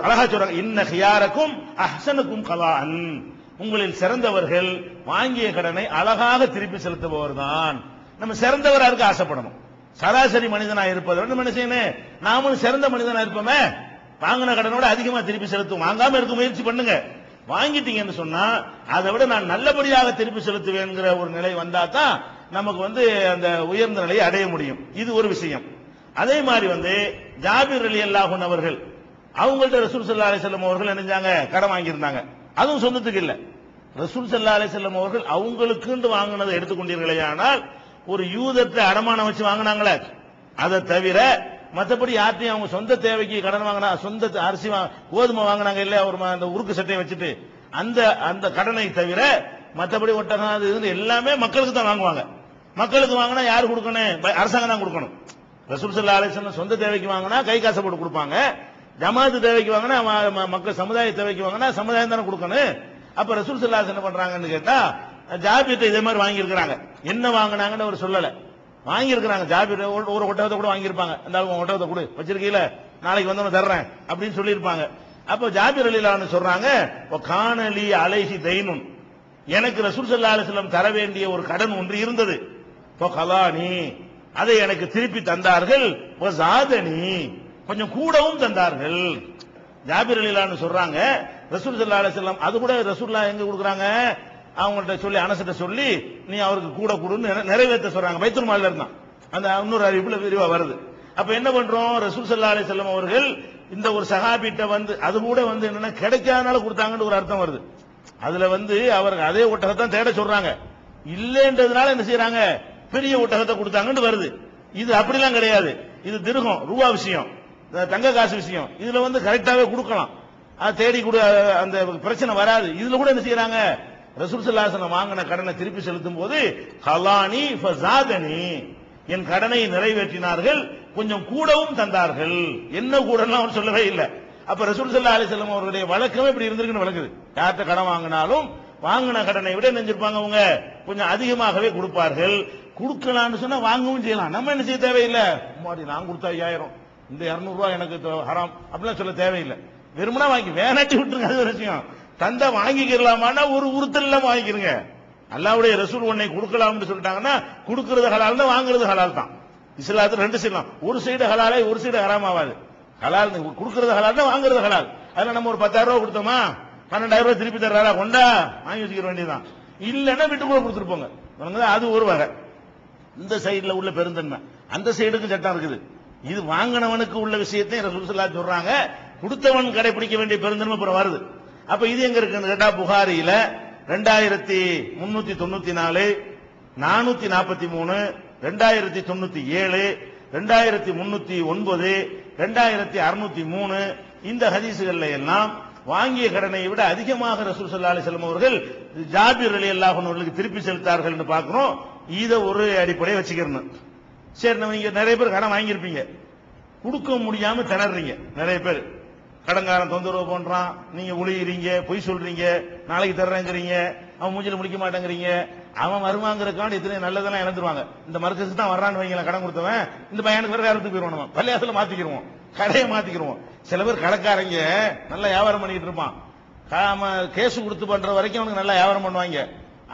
அழகா சொல்றாங்க, இன்ன ஹியாரக்கும் அஹ்சனுக்கும் கலான், உங்களில் சிறந்தவர்கள் வாங்கிய கடனை அழகாக திருப்பி செலுத்துபவர் தான். நம்ம சிறந்தவரா இருக்க ஆசைப்படணும். சராசரி மனிதனா இருப்பதை விட என்ன செய்யணும், நாமளும் சிறந்த மனிதனா இருப்போமே, வாங்கின கடனோட அதிகமா திருப்பி செலுத்தும். வாங்காம இருக்க முயற்சி பண்ணுங்க. வாங்கிட்டீங்கன்னு சொன்னா அதை விட நான் நல்லபடியாக திருப்பி செலுத்துவேங்கிற ஒரு நிலை வந்தா தான் நமக்கு வந்து அந்த உயர்ந்த நிலையை அடைய முடியும். இது ஒரு விஷயம். அதே மாதிரி வந்து ஜாபிர் ரலியல்லாஹு அன்ஹு அவர்கள் அவங்கள்ட்ட ரசூல் ஸல்லல்லாஹு அலைஹி வஸல்லம் அவர்கள் நினைஞ்சாங்க, கடன் வாங்கியிருந்தாங்க. அதுவும் சொந்தத்துக்கு இல்ல. ரசூல் ஸல்லல்லாஹு அலைஹி வஸல்லம் அவர்கள் அவங்களுக்குண்டு வாங்கினதை எடுத்துக்கொண்டீர்களேயானால் ஒரு யூதத்தை அடமானம் வச்சு வாங்கினாங்களே, அதை தவிர மற்றபடி யார்ட்டையும் அவங்க சொந்த தேவைக்கு கடன் வாங்கினா, சொந்த அரிசி கோதுமை வாங்கினாங்க இல்ல, ஒரு அந்த உருக்கு சட்டையை வச்சுட்டு அந்த கடனை தவிர மற்றபடி ஒட்டகம் அது இது எல்லாமே மக்களுக்கு தான் வாங்குவாங்க. மக்களுக்கு வாங்கினா யாரு கொடுக்கணும், அரசாங்கம் தான் கொடுக்கணும். ரசூல் ஸல்லல்லாஹு அலைஹி வஸல்லம் சொந்த தேவைக்கு வாங்கினா கை காசை போட்டு கொடுப்பாங்க, ஜமாத்து தேவைக்கு வாங்கினா மக்கள் சமுதாய தேவைக்கு வாங்கினா சமுதாயம் தானே கொடுக்கணும். அப்ப ரசூல் ஸல்லல்லாஹு அலைஹி வஸல்லம் என்ன பண்றாங்கன்னு கேட்டா ஜாபீர் இதே மாதிரி வாங்கி இருக்கிறாங்க. என்ன வாங்கினாங்கன்னு அவர் சொல்லல, வாங்கி இருக்கிறாங்க. ஜாபீர் ஒரு ஒட்டகத்தை கூட வாங்கியிருப்பாங்க. அந்த ஒட்டகத்தை கூட வச்சிருக்கீல, நாளைக்கு வந்து தர்றேன் அப்படின்னு சொல்லியிருப்பாங்க. அப்ப ஜாபீர் ரலியல்லாஹு அன்ஹு சொல்றாங்க, கானலி அலைஹி தைனுன், எனக்கு ரசூல் ஸல்லல்லாஹு அலைஹி வஸல்லம் தர வேண்டிய ஒரு கடன் ஒன்று இருந்தது. கலானி, அதை எனக்கு திருப்பி தந்தார்கள். வஸாதனி, கொஞ்சம் கூடவும் தந்தார்கள். ஜாபீர் ரலியல்லாஹு அன்ஹு சொல்றாங்க, ரசூல் ஸல்லல்லாஹு அலைஹி வஸல்லம் அது கூட ரசூலுல்லாஹ் எங்க கொடுக்குறாங்க, அவங்கள்ட்ட சொல்லி அனஸ்கிட்ட சொல்லி நீ அவருக்கு கூட கொடுன்னு நிறைவேற்ற சொல்றாங்க. பைத்துல் மால்ல இருந்தான். அந்த இன்னொரு அறிவிப்புல விரிவா வருது. அப்ப என்ன பண்றோம், ரசூல் ஸல்லல்லாஹு அலைஹி வஸல்லம் அவர்கள் இந்த ஒரு சஹாபிட்ட வந்து அது கூட வந்து என்னன்னா கிடைக்காதனால கொடுத்தாங்கன்னு ஒரு அர்த்தம் வருது. அதுல வந்து அவருக்கு அதே ஒட்டகத்தான் தேட சொல்றாங்க, இல்லன்றதுனால என்ன செய்யறாங்க, பெரிய ஒட்டகத்தை கொடுத்தாங்கன்னு வருது. இது அப்படிலாம் கிடையாது. இது திருகம் ரூபா விஷயம், தங்க காசு விஷயம். இதுல வந்து கரெக்டாவே கொடுக்கலாம், அது தேடி கூட அந்த பிரச்சனை வராது. இதுல கூட என்ன செய்யறாங்க, ரசூல் ஸல்லல்லாஹு அலைஹி வஸல்லம் வாங்கின கடனை திருப்பி செலுத்தும் போது ஹலானி ஃபஸாதனி, என் கடனை நிறைவேற்றினார்கள், கொஞ்சம் கூடவும் தந்தார்கள். என்ன கூடலாம் அவர் சொல்லவே இல்லை. அப்ப ரசூல் ஸல்லல்லாஹு அலைஹி வஸல்லம் அவருடைய வழக்கமே இப்படி இருந்திருக்குன்னு வழங்குது. யார்கிட்ட கடன் வாங்கினாலும் வாங்கின கடனை விட நெஞ்சிருப்பாங்க அவங்க, கொஞ்சம் அதிகமாகவே கொடுப்பார்கள். கொடுக்கலாம்னு சொன்னா வாங்கவும் செய்யலாம். நம்ம என்ன செய்ய தேவையில்லை, நான் கொடுத்தா 5000, இந்த 200 ரூபாய் எனக்கு ஹராம் அப்படிலாம் சொல்ல தேவையில்லை. வெறுமனா வாங்கி வேணாட்டி விட்டுருங்க, அது ஒரு விஷயம். தந்தா வாங்கிக்கலாமான்னா ஒரு உறுத்தல் இல்லாம வாங்கிக்கிறங்க. அல்லாஹ்வுடைய ரசூல் உன்னை கொடுக்கலாம்னு சொல்லிட்டாங்கன்னா கொடுக்கிறது ஹலால் தான், வாங்குறது ஹலால் தான். இஸ்லாத்துல ரெண்டு செய்யலாம், ஒரு சைடு ஹலாலே ஒரு சைடு ஹராம் ஆகாது. ஹலால் கொடுக்கிறது ஹலால் தான், வாங்குறது ஹலால். அதுல நம்ம ஒரு 10,000 ரூபாய் கொடுத்தோமா, 12,000 ரூபாய் திருப்பி தர்றாரா, கொண்டா வாங்கி வச்சுக்கிற வேண்டியதான். இல்லன்னா விட்டு கூட கொடுத்துருப்போங்க, அது ஒரு வகை. இந்த சைடுல உள்ள பெருந்தன்மை, அந்த சைடுக்கு சட்டம் இருக்குது. இது வாங்கினவனுக்கு உள்ள விஷயத்தையும் ரசூல் ஸல்லல்லாஹு அலைஹி வஸல்லம் சொல்றாங்க, கொடுத்தவன் கடைபிடிக்க வேண்டிய பெருந்தன்மை அப்புறம் வருது. அப்ப இது எங்க இருக்குன்னு கேட்டா புகாரியில 2394, 443, 2097, 2309, 2603 இந்த ஹதீசுகள்ல எல்லாம் வாங்கிய கடனை விட அதிகமாக ரசூல் ஸல்லல்லாஹு அலைஹி வஸல்லம் அவர்கள் ஜாபீர் ரலியல்லாஹு அன்ஹு அவர்களுக்கு திருப்பி செலுத்தார்கள் என்று பார்க்கிறோம். இத ஒரு அடிப்படையை வச்சுக்கிறணும். சரி, நீங்க நிறைய பேர் கடன் வாங்கியிருப்பீங்க, கொடுக்க முடியாம திணறீங்க. நிறைய பேர் கடன்காரன் தொந்தரவு பண்றான், நீங்க ஒளியறீங்க, பொய் சொல்றீங்க, நாளைக்கு தர்றேங்கிறீங்க, அவன் மூஞ்சில முடிக்க மாட்டேங்கிறீங்க. அவன் வருவாங்கிறதுக்கான எத்தனை நல்லதெல்லாம் இழந்துருவாங்க. இந்த மர்க்கஸுக்கு தான் வர்றான்னு வைங்களேன் கடன் கொடுத்தவன், இந்த பையனுக்கு வேற இடத்துக்கு போயிடுவோம், நம்ம பள்ளியாசல மாத்திக்கிடுவோம், கடையை மாத்திக்கிடுவோம். சில பேர் கடைக்காரங்க நல்லா வியாபாரம் பண்ணிட்டு இருப்பான், கேஸ் கொடுத்து பண்ற வரைக்கும் அவனுக்கு நல்லா வியாபாரம் பண்ணுவாங்க.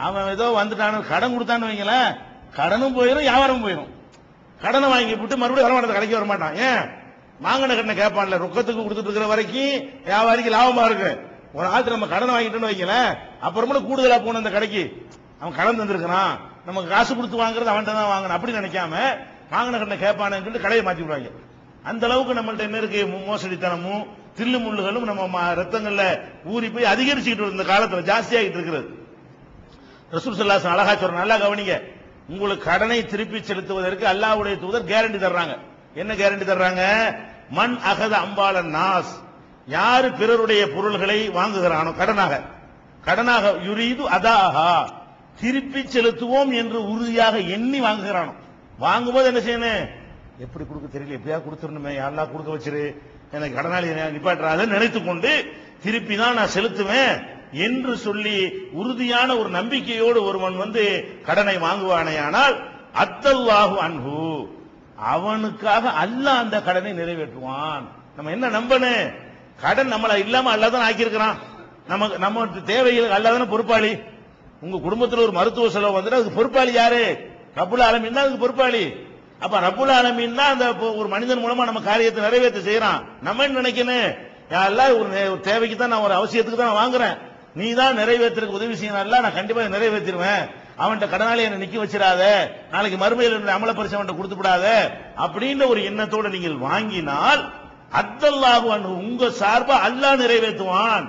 அவன் ஏதோ வந்துட்டானு கடன் கொடுத்தான்னு வைங்களேன், கடனும் போயிடும் வியாபாரம் போயிடும். கடனை வாங்கி விட்டு மறுபடியும் வரமாட்டான், கடைக்கு வரமாட்டான். ஏன், வாங்கின கடனை கேட்பான்ல, ரொக்கத்துக்கு கொடுத்துட்டு இருக்கிற வரைக்கும் வியாபாரிக்கு லாபமா இருக்கு. ஒரு ஆத்து நம்ம கடன் வாங்கிட்டோன்னு வைக்கல, அப்புறமா கூடுதலா போன அந்த கடைக்கு அவன் கடன் தந்திருக்கிறான், நமக்கு காசு கொடுத்து வாங்குறது அவன்கிட்ட தான் வாங்கணும் அப்படி நினைக்காம வாங்கின கடனை கேட்பானு சொல்லிட்டு கடையை மாத்தி விடுவாங்க. அந்த அளவுக்கு நம்மள்ட்ட என்ன இருக்கு, மோசடித்தனமும் தில்லு முள்ளுகளும் நம்ம ரத்தங்கள்ல ஊறி போய் அதிகரிச்சுக்கிட்டு இந்த காலத்துல ஜாஸ்தியாகிட்டு இருக்கிறது. ரசூல் ஸல்லல்லாஹு அலைஹி வஸல்லம் அழகா சொல்றாங்க, நல்லா கவனிங்க, உங்களுக்கு கடனை திருப்பி செலுத்துவதற்கு அல்லாஹ்வுடைய தூதர் கேரண்டி தர்றாங்க. என்ன கேரண்டி தர்றாங்க, மன் அகத அம்பாலன் நாஸ், யாரு பிறருடைய பொருள்களை வாங்குகிறானோ கடனாக யுரீது அதாஹா, திருப்பி செலுத்துவோம் என்று உறுதியாக எண்ணி வாங்குகிறானோ, வாங்கும்போது என்ன செய்யணும், எப்படி கொடுக்க தெரியல, எப்படியா கொடுத்துடணுமே, யாரெல்லாம் கொடுக்க வச்சிரு, எனக்கு கடனாளி நிப்பாட்டுறாத நினைத்துக் கொண்டு திருப்பி தான் நான் செலுத்துவேன் என்று சொல்லி உறுதியான ஒரு நம்பிக்கையோடு ஒருவன் வந்து கடனை வாங்குவானேயானால் அத்தல்லாஹு அன்ஹு, அவனுக்காக அல்லாஹ் அந்த கடனை நிறைவேற்றுவான். நம்ம என்ன நம்பணும், கடன் நம்மள இல்லாம அல்லாஹ் தான் ஆக்கியிருக்கிறான், நம்ம தேவைகள் அல்லாஹ் தானே பொறுப்பாளி. உங்க குடும்பத்தில் ஒரு மருத்துவ செலவு வந்துட்டு அதுக்கு பொறுப்பாளி யாரு, ரப்புல் ஆலமீன் தான் அதுக்கு பொறுப்பாளி. அப்ப ரப்புல் ஆலமீன் தான் அந்த ஒரு மனிதன் மூலமா நம்ம காரியத்தை நிறைவேற்ற செய்யறான். நம்ம என்ன நினைக்கணும், யாரெல்லாம் ஒரு தேவைக்கு தான் நான் ஒரு அவசியத்துக்கு தான் வாங்குறேன், நீ தான் நிறைவேற்றுறதுக்கு உதவி செய்யணும், நான் கண்டிப்பா நிறைவேற்றிடுவேன், அவன்கிட்ட கடனாளி என்ன நிக்க வச்சிடாத, நாளைக்கு மறுமையில் அமல பரிசு அவன்கிட்ட கொடுத்து விடாத அப்படின்ற ஒரு எண்ணத்தோடு நீங்கள் வாங்கினால் அத்தல்லாஹு அன்ஹு, உங்க சார்பா அல்லாஹ் நிறைவேற்றுவான்,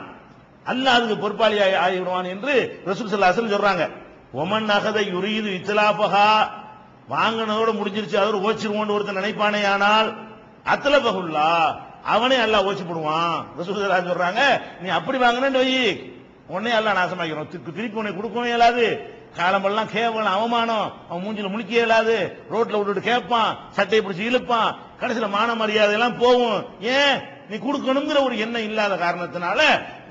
அல்லாஹ் அதுக்கு பொறுப்பாளி ஆகிவிடுவான் என்று ரசூல் ஸல்லல்லாஹு அலைஹி வஸல்லம் சொல்றாங்க. ஒமன் அகத யுரீது இத்லாஃபஹா, வாங்கினதோட முடிஞ்சிருச்சு அதோட ஓச்சிருவோன்னு ஒருத்தன் நினைப்பானே, ஆனால் அத்லபஹுல்லா, அவனே அல்லாஹ் ஓச்சி போடுவான். ரசூல் ஸல்லல்லாஹு அலைஹி வஸல்லம் சொல்றாங்க, நீ அப்படி வாங்கினேன்னு வை, உடனே அல்லாஹ் நாசமாக்கிறோம், திருப்பி உன்னை கொடுக்கவும் இயலாது, காலமெல்லாம் கேவலம் அவமானம், அவன் மூஞ்சில முழிக்க இயலாது, ரோட்ல விட்டுட்டு கேட்பான், சட்டையை பிடிச்சி இழுப்பான், கடைசியில மான மரியாதை எல்லாம் போகும். ஏன், நீ கொடுக்கணுங்கிற ஒரு எண்ணம் இல்லாத காரணத்தினால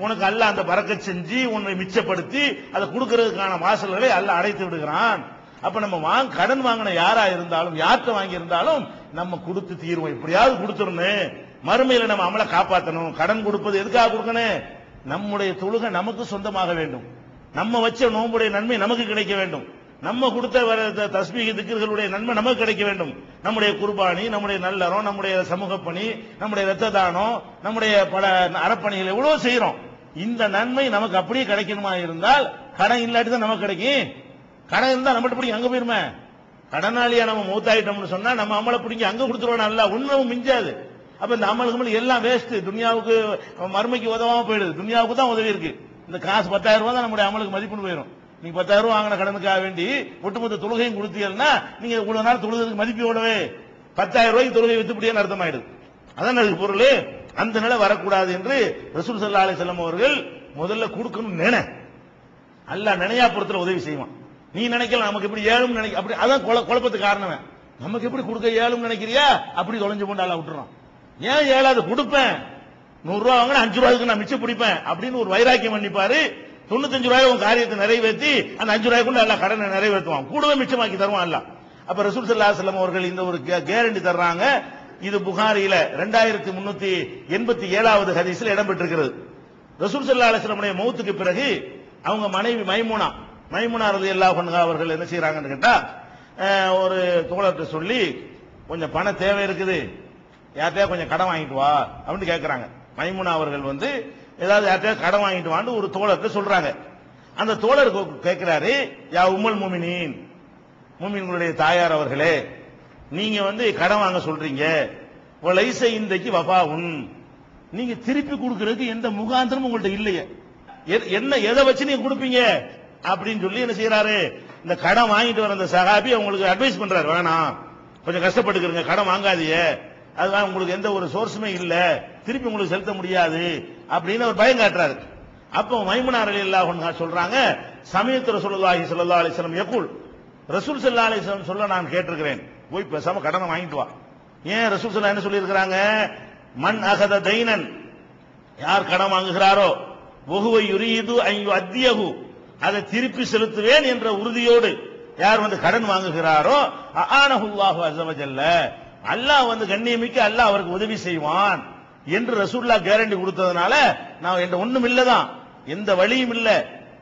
உனக்கு அல்லாஹ் அந்த பரக்கத் செஞ்சு உன்னை மிச்சப்படுத்தி அதை கொடுக்கிறதுக்கான வாசல்களை அல்லாஹ் அடைத்து விடுகிறான். அப்ப நம்ம கடன் வாங்கின யாரா இருந்தாலும் யார்கிட்ட வாங்கி இருந்தாலும் நம்ம கொடுத்து தீர்வோம், எப்படியாவது கொடுத்துடணும். மறுமையில நம்ம அமலை காப்பாற்றணும். கடன் கொடுப்பது எதுக்காக கொடுக்கணும்? நம்முடைய தொழுகை நமக்கு சொந்தமாக வேண்டும், நம்ம வச்ச நோம்புடைய நன்மை நமக்கு கிடைக்க வேண்டும், நம்ம கொடுத்த தஸ்பீஹ் திக்ர்களுடைய நன்மை நமக்கு கிடைக்க வேண்டும். நம்முடைய குர்பானி, நம்முடைய நல்லறம், நம்முடைய சமூக பணி, நம்முடைய இரத்த தானம், நம்முடைய பல அறப்பணிகள் எவ்வளவு செய்யறோம். இந்த நன்மை நமக்கு அப்படியே கிடைக்கணுமா இருந்தால் கடன் இல்லாட்டி தான் நமக்கு கிடைக்கும். கடன் இருந்தா நம்மகிட்ட பிடிக்கும் அங்க போயிருமே. கடனாளியா நம்ம மூத்தாயிட்டோம்னு சொன்னா நம்ம அமலை பிடிங்க அங்க கொடுத்துருவோம். நல்லா ஒன்னும் மிஞ்சாது. அப்ப இந்த அமலுக்கு எல்லாம் வேஸ்ட். துனியாவுக்கு மறுமைக்கு உதவாம போயிடுது, துனியாவுக்கு தான் உதவி இருக்கு. இந்த காசு 10,000 ரூபாய் தான் நம்முடைய அமலுக்கு மதிப்புன்னு போயிடும். நீங்க 10,000 ரூபாய் வாங்கின கடனுக்காக வேண்டி ஒட்டுமொத்த தொழுகையும் கொடுத்தீங்கன்னா நீங்க இவ்வளவு நாள் தொழுகிறதுக்கு மதிப்போடவே 10,000 ரூபாய்க்கு தொழுகை வித்துப்படியான்னு அர்த்தமாயிடுது. அதான் அதுக்கு பொருள். அந்த நிலை வரக்கூடாது என்று ரசூல் ஸல்லல்லாஹு அலைஹி வஸல்லம் அவர்கள் முதல்ல கொடுக்கணும். அல்லாஹ் நினையாப்புறத்துல உதவி செய்வான். நீ நினைக்கலாம் நமக்கு எப்படி ஏழும் நினைக்க, அப்படி அதான் குழப்பத்துக்கு காரணமே. நமக்கு எப்படி கொடுக்க ஏழும் நினைக்கிறியா, அப்படி தொலைஞ்சு கொண்டு அல்ல விட்டுறான். ஏன் ஏழாவது கொடுப்பேன், 100 ரூபாய் வாங்கினா 5 ரூபாய்க்கு நான் மிச்சம் பிடிப்பேன் அப்படின்னு ஒரு வைராக்கியம் பண்ணிப்பாரு. 95 ரூபாய் உன் காரியத்தை நிறைவேற்றி அந்த 5 ரூபாய் கொண்டு அல்ல கடனை நிறைவேற்றுவான், கூடவே மிச்சமாக்கி தருவான் அல்ல. அப்ப ரசூல் ஸல்லல்லாஹு அலைஹி வஸல்லம் அவர்கள் இந்த ஒரு கேரண்டி தர்றாங்க. இது புகாரியில 2387வது ஹதீஸ்ல இடம்பெற்றிருக்கிறது. ரசூல் ஸல்லல்லாஹு அலைஹி வஸல்லம் மௌத்துக்கு பிறகு அவங்க மனைவி மைமுனா ரலியல்லாஹு அன்ஹா அவர்கள் என்ன செய்யறாங்கன்னு கேட்டா, ஒரு தோழர்கிட்ட சொல்லி கொஞ்சம் பண தேவை இருக்குது, யார்கிட்டயா கொஞ்சம் கடன் வாங்கிட்டு வா அப்படின்னு கேட்கிறாங்க. மைமுனா அவர்கள் ஏதாவது யார்கிட்டயா கடன் வாங்கிட்டு வான்னு ஒரு தோழர்கிட்ட சொல்றாங்க. அந்த தோழர் கேட்கிறாரு, யா உம்முல் முஃமினீன், முஃமின்களுடைய தாயார் அவர்களே, நீங்க கடன் வாங்க சொல்றீங்க, வலைஸ இன்றைக்கு வஃபாஉன், நீங்க திருப்பி கொடுக்கிறதுக்கு எந்த முகாந்திரமும் உங்கள்ட்ட இல்லையே, என்ன எதை வச்சு நீங்க கொடுப்பீங்க அப்படின்னு சொல்லி என்ன செய்யறாரு, இந்த கடன் வாங்கிட்டு வர அந்த சஹாபி அவங்களுக்கு அட்வைஸ் பண்றாரு, வேணாம் கொஞ்சம் கஷ்டப்பட்டுக்கிறங்க, கடன் வாங்காதீங்க, அதுதான் உங்களுக்கு எந்த ஒரு சோர்ஸுமே இல்ல, திருப்பி உங்களுக்கு செலுத்த முடியாது அப்படின்னு ஒரு பயம் காட்டுறாரு. அப்போ மைமுனா ரலியல்லாஹு அன்ஹா சொல்றாங்க, சமயத்து ரசூலுல்லாஹி ஸல்லல்லாஹு அலைஹி வஸல்லம் யகூல், ரசூல் ஸல்லல்லாஹு அலைஹி வஸல்லம் சொல்ல நான் கேட்டிருக்கிறேன், போய் பேசாம கடனை வாங்கிட்டு வா. ஏன் ரசூல் ஸல்லல்லாஹு என்ன சொல்லி இருக்காங்க, மன் அகத தைனன், யார் கடன் வாங்குகிறாரோ, வஹுவ யுரீது அன் யுஅத்தியஹு, அதை திருப்பி செலுத்துவேன் என்ற உறுதியோடு யார் கடன் வாங்குகிறாரோ, அஆனஹுல்லாஹு அஸ்ஸ வஜல்ல, அல்லாஹ் கண்ணியமிக்க அல்லாஹ் அவருக்கு உதவி செய்வான் என்று ரசூலுல்லாஹ் கேரண்டி கொடுத்ததுனால நான் என்ற ஒண்ணும் இல்லதான், எந்த வழியும் இல்ல,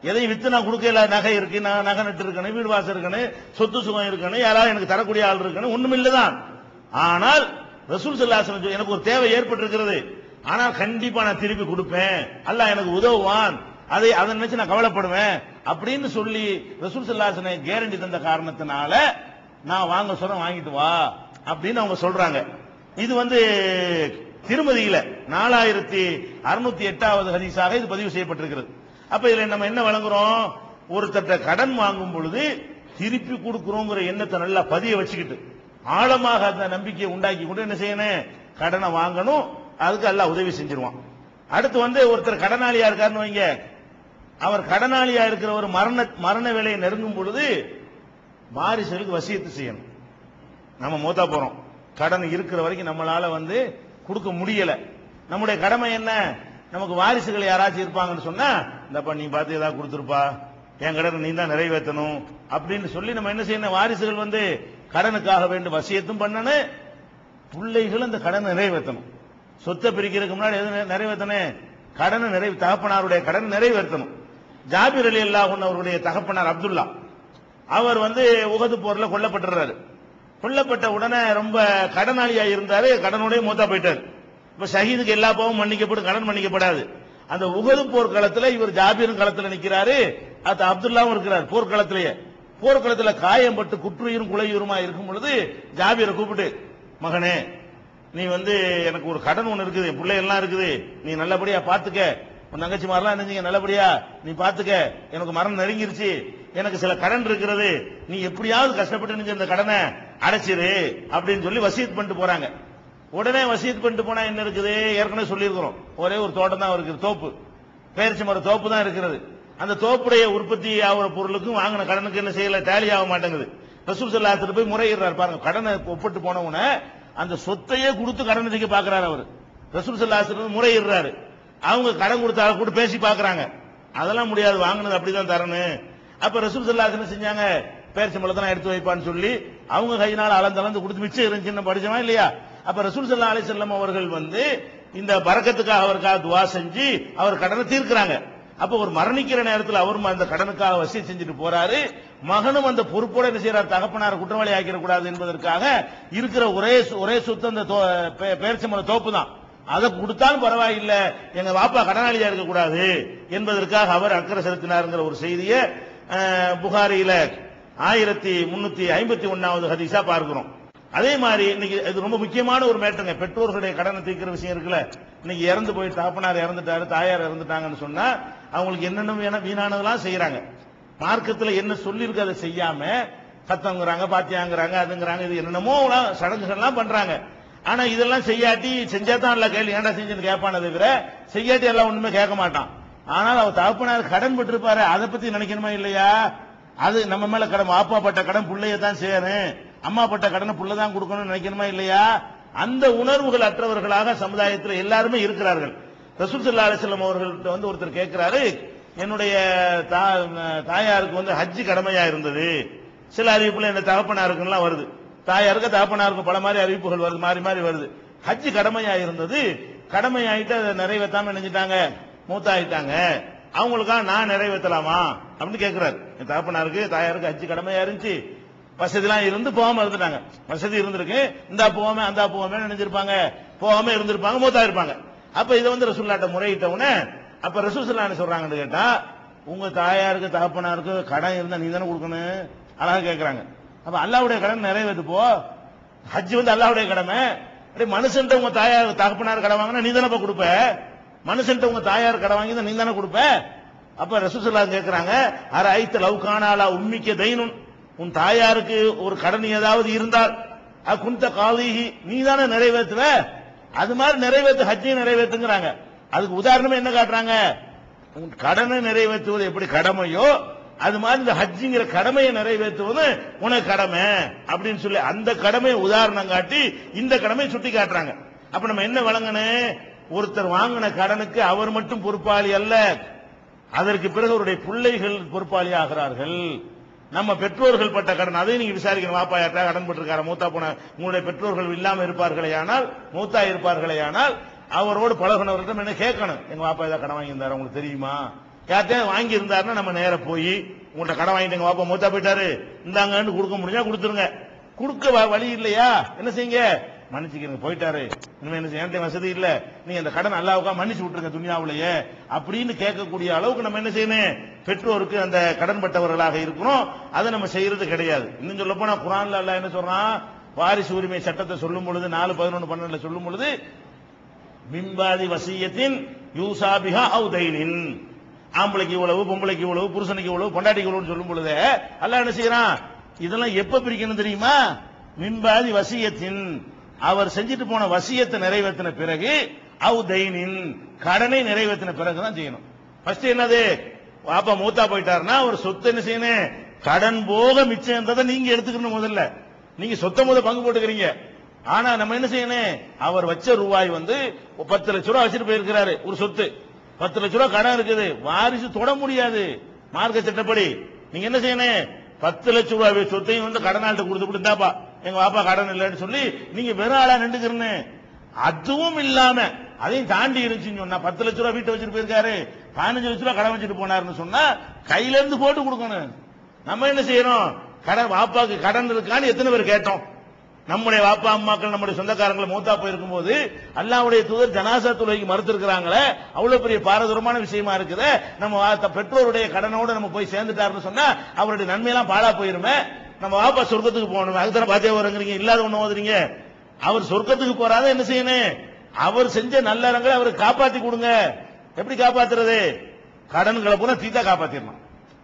எதையும் வித்து நான் கொடுக்கல, நகை இருக்கு, நகை நட்டு இருக்கணும், வீடு வாசல் இருக்கணும், சொத்து சுகம் இருக்கணும், யாராவது எனக்கு தரக்கூடிய ஆள் இருக்கணும், ஒண்ணும் இல்லதான். ஆனால் ரசூல் ஸல்லல்லாஹு அலைஹி வஸல்லம் எனக்கு ஒரு தேவை ஏற்பட்டிருக்கிறது, ஆனால் கண்டிப்பா நான் திருப்பி கொடுப்பேன், அல்லாஹ் எனக்கு உதவுவான், அதை நினைச்சு நான் கவலைப்படுவேன் அப்படின்னு சொல்லி ரசூல் ஸல்லல்லாஹு அலைஹி வஸல்லம் கேரண்டி தந்த காரணத்தினால நான் வாங்க சொல்ற வாங்கிட்டு வா அப்படின்னு அவங்க சொல்றாங்க. இது திருமதியில 4608வது ஹதீஸாக இது பதிவு செய்யப்பட்டிருக்கிறது. அப்ப இதுல நம்ம என்ன வழங்குறோம், ஒருத்தட்ட கடன் வாங்கும் பொழுது திருப்பி கொடுக்கிறோங்கிற எண்ணத்தை நல்லா பதிய வச்சுக்கிட்டு ஆழமாக அந்த நம்பிக்கையை உண்டாக்கி கொண்டு என்ன செய்யணும், கடனை வாங்கணும், அதுக்கு எல்லாம் உதவி செஞ்சிருவான். அடுத்து ஒருத்தர் கடனாளியா இருக்காருன்னு வைங்க, அவர் கடனாளியா இருக்கிற ஒரு மரண வேலையை நெருங்கும் பொழுது வாரிசுகளுக்கு வசியத்து செய்யணும். நம்ம மூத்தா போறோம், கடன் இருக்கிற வரைக்கும் நம்மளால கொடுக்க முடியல, நம்முடைய கடமை என்ன, நமக்கு வாரிசுகள் யாராச்சும் இருப்பாங்கன்னு சொன்னா, இந்தப்பா நீ பார்த்து ஏதாவது கொடுத்துருப்பா, என் கடனை நீ தான் நிறைவேற்றணும் அப்படின்னு சொல்லி நம்ம என்ன செய்யணும், வாரிசுகள் கடனுக்காக வேண்டிய வசியத்தும் பண்ணணும், பிள்ளைகள் அந்த கடனை நிறைவேற்றணும். சொத்தை பிரிக்கிறதுக்கு முன்னாடி எது நிறைவேற்றணும், கடனை தகப்பனாருடைய கடனை நிறைவேற்றணும். ஜாபிர் ரலியல்லாஹு அன்ஹு அவருடைய தகப்பனார் அப்துல்லா, அவர் உஹது போர்ல கொல்லப்பட்டுறாரு. கொல்லப்பட்ட உடனே ரொம்ப கடனாளியா இருந்தாரு, கடனோடய மூத்தா போயிட்டாரு. இப்ப ஷஹீதுக்கு எல்லா பாவமும் மன்னிக்கப்படும், கடன் மன்னிக்கப்படாது. அந்த உஹது போர்க்களத்துல இவர் ஜாபிரும் களத்துல நிக்கிறாரு, அது அப்துல்லாவும் இருக்கிறார் போர்க்களத்திலேயே. போர்க்களத்துல காயம் பட்டு குற்றுயிரும் குலையுருமா இருக்கும் பொழுது ஜாபிரை கூப்பிட்டு, மகனே நீ எனக்கு ஒரு கடன் ஒண்ணு இருக்குது, பிள்ளை எல்லாம் இருக்குது, நீ நல்லபடியா பாத்துக்க, உன் தங்கச்சி மாதிரிலாம் நினைச்சீங்க, நல்லபடியா நீ பாத்துக்க, எனக்கு மரணம் நெருங்கிருச்சு, எனக்கு சில கடன் இருக்கிறது, நீ எப்படியாவது கஷ்டப்பட்டு இந்த கடனை அடைச்சிரு அப்படின்னு சொல்லி வசியத் பண்ணிட்டு போறாங்க. உடனே வசியத் பண்ணிட்டு போனா என்ன இருக்குது, ஏற்கனவே சொல்லியிருக்கிறோம், ஒரே ஒரு தோட்டம் தான் இருக்குது, தோப்பு, பேரிச்சி மர தோப்பு தான் இருக்கிறது. அந்த தோப்புடைய உற்பத்தி ஆகிற பொருளுக்கும் வாங்கின கடனுக்கு என்ன செய்யல, டேலி ஆக மாட்டேங்குது. ரசூல் ஸல்லல்லாஹு அலைஹி போய் முறையிடுறாரு பாருங்க, கடனை ஒப்பிட்டு போனவன அந்த சொத்தையே கொடுத்து கடன் அடைக்க பாக்குறாரு அவர். ரசூல் ஸல்லல்லாஹு அலைஹி வஸல்லம் முறையிடுறாரு. அவங்க கடன் கொடுத்த ஆளை கூட பேசி பாக்குறாங்க. அதெல்லாம் முடியாது, வாங்கினது அப்படிதான் தரணும். அப்ப ரசூல் ஸல்லல்லாஹு அலைஹி வஸல்லம் செஞ்சாங்க, பேரிச்சம்பழத்தை எடுத்து வைப்பான்னு சொல்லி அவங்க கையினால அளந்து கொடுத்து மிச்சம் இருந்துச்சுன்னு படிச்சமா இல்லையா? அப்ப ரசூல் ஸல்லல்லாஹு அலைஹி வஸல்லம் அவர்கள் இந்த பரக்கத்துக்காக அவருக்காக துஆ செஞ்சு அவர் கடனை தீர்க்கிறாங்க. அப்ப ஒரு மரணிக்கிற நேரத்தில் அவரும் அந்த கடனுக்காக வசியத் செஞ்சுட்டு போறாரு. மகனும் அந்த பொறுப்போட என்ன செய்யறார், தகப்பனார் குற்றவாளி ஆக்கிடக்கூடாது என்பதற்காக இருக்கிற ஒரே சொத்து அந்த பேரிச்சம்பழ தோப்பு தான். அதை கொடுத்தாலும் பரவாயில்ல, எங்க வாப்பா கடனாளியா இருக்கக்கூடாது என்பதற்காக அவர் அக்கறை செலுத்தினாருங்கிற ஒரு செய்தியை புகாரியில 1351வது ஹதீஸா பார்க்கிறோம். அதே மாதிரி இன்னைக்கு இது ரொம்ப முக்கியமான ஒரு மேட்டருங்க. பெற்றோர்களுடைய கடனை தீர்க்கிற விஷயம் இருக்குல்ல. இன்னைக்கு இறந்து போய் தகப்பனார் இறந்துட்டாரு, தாயார் இறந்துட்டாங்கன்னு சொன்னா அவங்களுக்கு என்னென்ன வீணானதெல்லாம் செய்யறாங்க. மார்க்கத்தில் என்ன சொல்லி இருக்கு அதை செய்யாம சத்தங்கிறாங்க, பாத்தியாங்கிறாங்க, அதுங்கிறாங்க, இது என்னென்னமோ சடங்குகள்லாம் பண்றாங்க. ஆனா இதெல்லாம் செய்யாட்டி செஞ்சாதான் எல்லாம் கேள்வி ஏன்டா செஞ்சுன்னு கேட்பானே தவிர செய்யாட்டி எல்லாம் ஒண்ணுமே கேட்க மாட்டான். ஆனால் அவர் தகப்பனார் கடன் பெற்றிருப்பாரு, அதை பத்தி நினைக்கணுமா இல்லையா? அது நம்ம மேல கடன், அப்பா பட்ட கடன் புள்ளைய தான் செய்யணும், அம்மா பட்ட கடனை புள்ள தான் கொடுக்கணும்னு நினைக்கணுமா இல்லையா? அந்த உணர்வுகள் அற்றவர்களாக சமுதாயத்தில் எல்லாருமே இருக்கிறார்கள். ரசூல் ஸல்லல்லாஹு அலைஹி வஸல்லம் அவர்கள்ட்ட ஒருத்தர் கேட்கிறாரு, என்னுடைய தாயாருக்கு ஹஜ்ஜி கடமையா இருந்தது. சில அறிவிப்புல என்ன தகப்பனாருக்குலாம் வருது, தாயாருக்கு தகப்பனாருக்கு பல மாதிரி அறிவிப்புகள் வருது, மாறி மாறி வருது. ஹஜ்ஜி கடமையா இருந்தது, கடமையாயிட்டு அதை நிறைவேற்றாம நினைஞ்சிட்டாங்க, மூத்தாயிட்டாங்க, அவங்களுக்காக நான் நிறைவேற்றலாமா அப்படின்னு கேட்கிறாரு. என் தகப்பனாருக்கு தாயாருக்கு ஹஜ்ஜி கடமையா இருந்துச்சு, வசதிலாம் இருந்து போகாம இருந்துட்டாங்க. வசதி இருந்திருக்கு, இந்தா போகாம அந்த போகாம நினைச்சிருப்பாங்க, போகாம இருந்திருப்பாங்க, மூத்தா இருப்பாங்க. அப்ப இதை ரசூலுல்லாஹ்ட்ட முறையிட்டவுடனே அப்ப ரசூல் ஸல்லல்லாஹு அலைஹி வஸல்லம் சொல்றாங்கன்னு கேட்டா, உங்க தாயாருக்கு தகப்பனாருக்கு கடன் இருந்தா நீ தானே கொடுக்கணும், அழகா கேட்கறாங்க. அப்ப அல்லாஹ்வுடைய கடன் நிறைவேற்று போ, ஹஜ் அல்லாஹ்வுடைய கடமை. மனுஷன்ட்ட உங்க தாயார் தகப்பனார் கடன் வாங்கினா நீ தானே கொடுப்ப, மனுஷன்ட்ட உங்க தாயார் கடன் வாங்கி நீ தானே கொடுப்ப. அப்ப ரசூல் ஸல்லல்லாஹு அலைஹி வஸல்லம் கேட்கறாங்க, அரைத்த லவ்கானாலா உம்மிக்க தைனுன், உன் தாயாருக்கு ஒரு கடன் ஏதாவது இருந்தால் குந்த காலிஹி நீ தானே நிறைவேற்றுவ, அது மாதிரி நிறைவேற்று, ஹஜ்ஜையும் நிறைவேற்றுங்கிறாங்க. அதுக்கு உதாரணமே என்ன காட்டுறாங்க, உன் கடனை நிறைவேற்றுவது எப்படி கடமையோ அது மாதிரி இந்த ஹஜ்ஜிங்கிற கடமையை நிறைவேற்றுவது உனக்கு கடமை அப்படின்னு சொல்லி அந்த கடமையை உதாரணம் காட்டி இந்த கடமையை சுட்டி காட்டுறாங்க. அப்ப நம்ம என்ன வழங்கணும், ஒருத்தர் வாங்கின கடனுக்கு அவர் மட்டும் பொறுப்பாளி அல்ல, அதற்கு பிறகு அவருடைய பிள்ளைகள் பொறுப்பாளி ஆகிறார்கள். நம்ம பெற்றோர்கள் பட்ட கடன் அதையும் நீங்க விசாரிக்கணும். வாப்பா யார்ட்டா கடன் பட்டிருக்காரு, மூத்தா போன உங்களுடைய பெற்றோர்கள் இல்லாம இருப்பார்களே ஆனால், மூத்தா இருப்பார்களே ஆனால் அவரோடு பழகினவர்கிட்ட என்ன கேட்கணும், எங்க வாப்பா ஏதாவது கடன் வாங்கியிருந்தாரு உங்களுக்கு தெரியுமா, யார்கிட்ட வாங்கி இருந்தாருன்னா நம்ம நேர போய் உங்கள்ட்ட கடன் வாங்கிட்டு எங்க வாப்பா மூத்தா போயிட்டாரு இந்தாங்கன்னு கொடுக்க முடிஞ்சா கொடுத்துருங்க. கொடுக்க வழி இல்லையா என்ன செய்யுங்க, மன்னிச்சுக்கிறீங்க போயிட்டாரு, இனிமே என்ன செய்ய வசதி இல்ல, நீங்க அந்த கடன் அல்லாவுக்கா மன்னிச்சு விட்டுருங்க துனியாவிலேயே அப்படின்னு கேட்கக்கூடிய அளவுக்கு நம்ம என்ன செய்யணும், பெற்றோருக்கு அந்த கடன் பட்டவர்களாக இருக்கிறோம். அதை நம்ம செய்யறது கிடையாது. இன்னும் சொல்ல போனா குர்ஆன்ல அல்லாஹ் என்ன சொல்றான், வாரிசு உரிமை சட்டத்தை சொல்லும் பொழுது 4:11-12 சொல்லும் பொழுது மிம்பாதி வசியத்தின் யூசாபிஹா அவு தைனின், ஆம்பளைக்கு இவ்வளவு, பொம்பளைக்கு இவ்வளவு, புருஷனுக்கு இவ்வளவு, பொண்டாட்டிக்கு இவ்வளவு சொல்லும் பொழுது அல்லாஹ் என்ன செய்யறான், இதெல்லாம் எப்ப பிரிக்கணும் தெரியுமா, மிம்பாதி வசியத்தின், அவர் செஞ்சுட்டு போன வசியத்தை நிறைவேற்றின பிறகு, அவு தைனின் கடனை நிறைவேற்றின பிறகுதான் செய்யணும். ஃபர்ஸ்ட் என்னது, பாப்பா மூத்தா போயிட்டாருன்னா ஒரு சொத்து என்ன செய்யணும், கடன் போக மிச்சம் இருந்ததை நீங்க எடுத்துக்கணும். முதல்ல நீங்க சொத்தை முதல் பங்கு போட்டுக்கிறீங்க. ஆனா நம்ம என்ன செய்யணும், அவர் வச்ச ரூபாய் 10 லட்சம் ரூபாய் வச்சுட்டு போயிருக்கிறாரு, ஒரு சொத்து 10 லட்சம் ரூபாய் கடன் இருக்குது, வாரிசு தொட முடியாது மார்க்க சட்டப்படி. நீங்க என்ன செய்யணும், 10 லட்சம் ரூபாய் சொத்தையும் கடனாளிட்ட கொடுத்து இந்தாப்பா எங்க வாப்பா கடன் இல்லைன்னு சொல்லி நீங்க வெறும் ஆளா நின்றுக்கிறன்னு. அதுவும் இல்லாம அதையும் தாண்டி இருந்துச்சுன்னு சொன்னா 10 லட்சம் ரூபாய் வீட்டை வச்சுட்டு போயிருக்காரு, 15 லட்சம் ரூபாய் கடன் வச்சுட்டு போனாருன்னு சொன்னா கையில இருந்து போட்டு கொடுக்கணும். நம்ம என்ன செய்யறோம், கடன் வாப்பாக்கு கடன் இருக்கான்னு எத்தனை பேர் கேட்டோம். நம்முடைய வாப்பா அம்மாக்கள் நம்முடைய சொந்தக்காரங்களை மூத்தா போயிருக்கும் போது அல்லாஹ்வுடைய தூதர் ஜனாசா தொழுகைக்கு மறுத்திருக்கிறாங்களே, அவ்வளவு பெரிய பாரதூரமான விஷயமா இருக்குது. நம்ம பெற்றோருடைய கடனோட நம்ம போய் சேர்ந்துட்டாருன்னு சொன்னா அவருடைய நன்மையெல்லாம் பாழா போயிருமே. நம்ம வாப்பா சொர்க்கத்துக்கு போகணும், அதுதான பாத்தியா வருங்கிறீங்க, இல்லாத ஒண்ணு ஓதுறீங்க. அவர் சொர்க்கத்துக்கு போறாத என்ன செய்யணும், அவர் செஞ்ச நல்லறங்களை அவருக்கு காப்பாத்தி கொடுங்க. எப்படி காப்பாத்துறது, கடன்களை பூரா தீத்தா காப்பாத்திடணும்.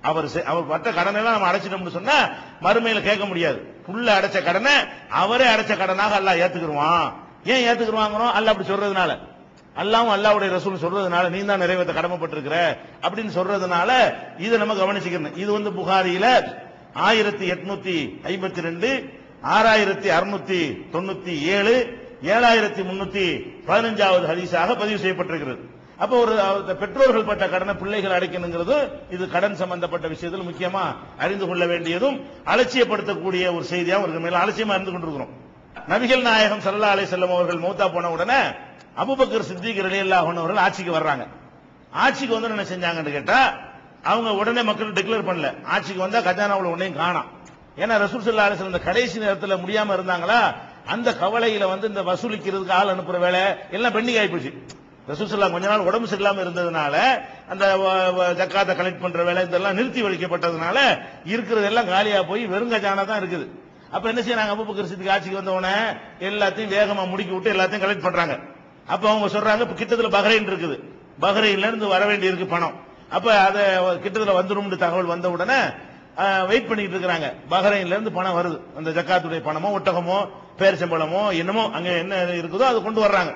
அவர் பட்ட கடனை எல்லாம் நம்ம அடைச்சிட்டோம்னு சொன்னா மறுமையில கேட்க முடியாது. புள்ள அடைச்ச கடனை அவரே அடைச்ச கடனாக அல்லாஹ் ஏத்துக்குருவான். ஏன் ஏத்துக்குருவாங்கிறோம், அல்லாஹ் அப்படி சொல்றதுனால, அல்லாஹ்வும் அல்லாஹ்வுடைய ரசூல் சொல்றதுனால நீ தான் நிறைவேற்ற கடமைப்பட்டிருக்கிற அப்படின்னு சொல்றதுனால இதை நம்ம கவனிச்சுக்கணும். இது புகாரியில 1852, 6697, 7315வது ஹதீஸாக பதிவு செய்யப்பட்டிருக்கிறது. அப்ப ஒரு பெற்றோர்கள் பட்ட கடனை பிள்ளைகள் அடைக்கணுங்கிறது இது கடன் சம்பந்தப்பட்ட விஷயத்தில் முக்கியமா அறிந்து கொள்ள வேண்டியதும் அலட்சியப்படுத்தக்கூடிய ஒரு செய்தியாகவும் இருக்கு. மேல அலட்சியமா இருந்து கொண்டிருக்கிறோம். நபிகள் நாயகம் ஸல்லல்லாஹு அலைஹி வஸல்லம் அவர்கள் மௌத்தா போன உடனே அபூபக்கர் சித்திக் ரலியல்லாஹு அன்ஹு அவர்கள் ஆட்சிக்கு வர்றாங்க. ஆட்சிக்கு வந்து என்ன செஞ்சாங்கன்னு கேட்டா அவங்க உடனே மக்கள் டிக்ளேர் பண்ணல. ஆட்சிக்கு வந்தா கஜானாவுல ஒன்னையும் காணோம். ஏன்னா ரசூல் ஸல்லல்லாஹு அலைஹி வஸல்லம் கடைசி நேரத்தில் முடியாம இருந்தாங்களா, அந்த கவலையில வந்து இந்த வசூலிக்கிறதுக்கு ஆள் அனுப்புற வேலை எல்லாம் பெண்டிங் ஆகி போச்சு. ரசூல் ஸல்லல்லாஹு கொஞ்ச நாள் உடம்பு சரியில்லாம இருந்ததுனால அந்த ஜக்காத்தை கலெக்ட் பண்ற வேலை இதெல்லாம் நிறுத்தி வைக்கப்பட்டதுனால இருக்கிறது எல்லாம் காலியா போய் வெறும் கஜானா தான் இருக்குது. அப்ப என்ன செய்யறாங்க, அபூபக்கர் சித்திக் ஆட்சிக்கு வந்த உடனே எல்லாத்தையும் வேகமா முடுக்கி விட்டு எல்லாத்தையும் கலெக்ட் பண்றாங்க. அப்ப அவங்க சொல்றாங்க கிட்டத்துல பஹ்ரைன் இருக்குது, பஹ்ரைன்ல இருந்து வர வேண்டி இருக்கு பணம். அப்ப அத கிட்டத்துல வந்துரும் தகவல் வந்த உடனே வெயிட் பண்ணிட்டு இருக்காங்க. பஹ்ரைன்ல இருந்து பணம் வருது, அந்த ஜக்காத்துடைய பணமோ ஒட்டகமோ பேரிச்சம்பழமோ என்னமோ அங்க என்ன இருக்குதோ அது கொண்டு வர்றாங்க.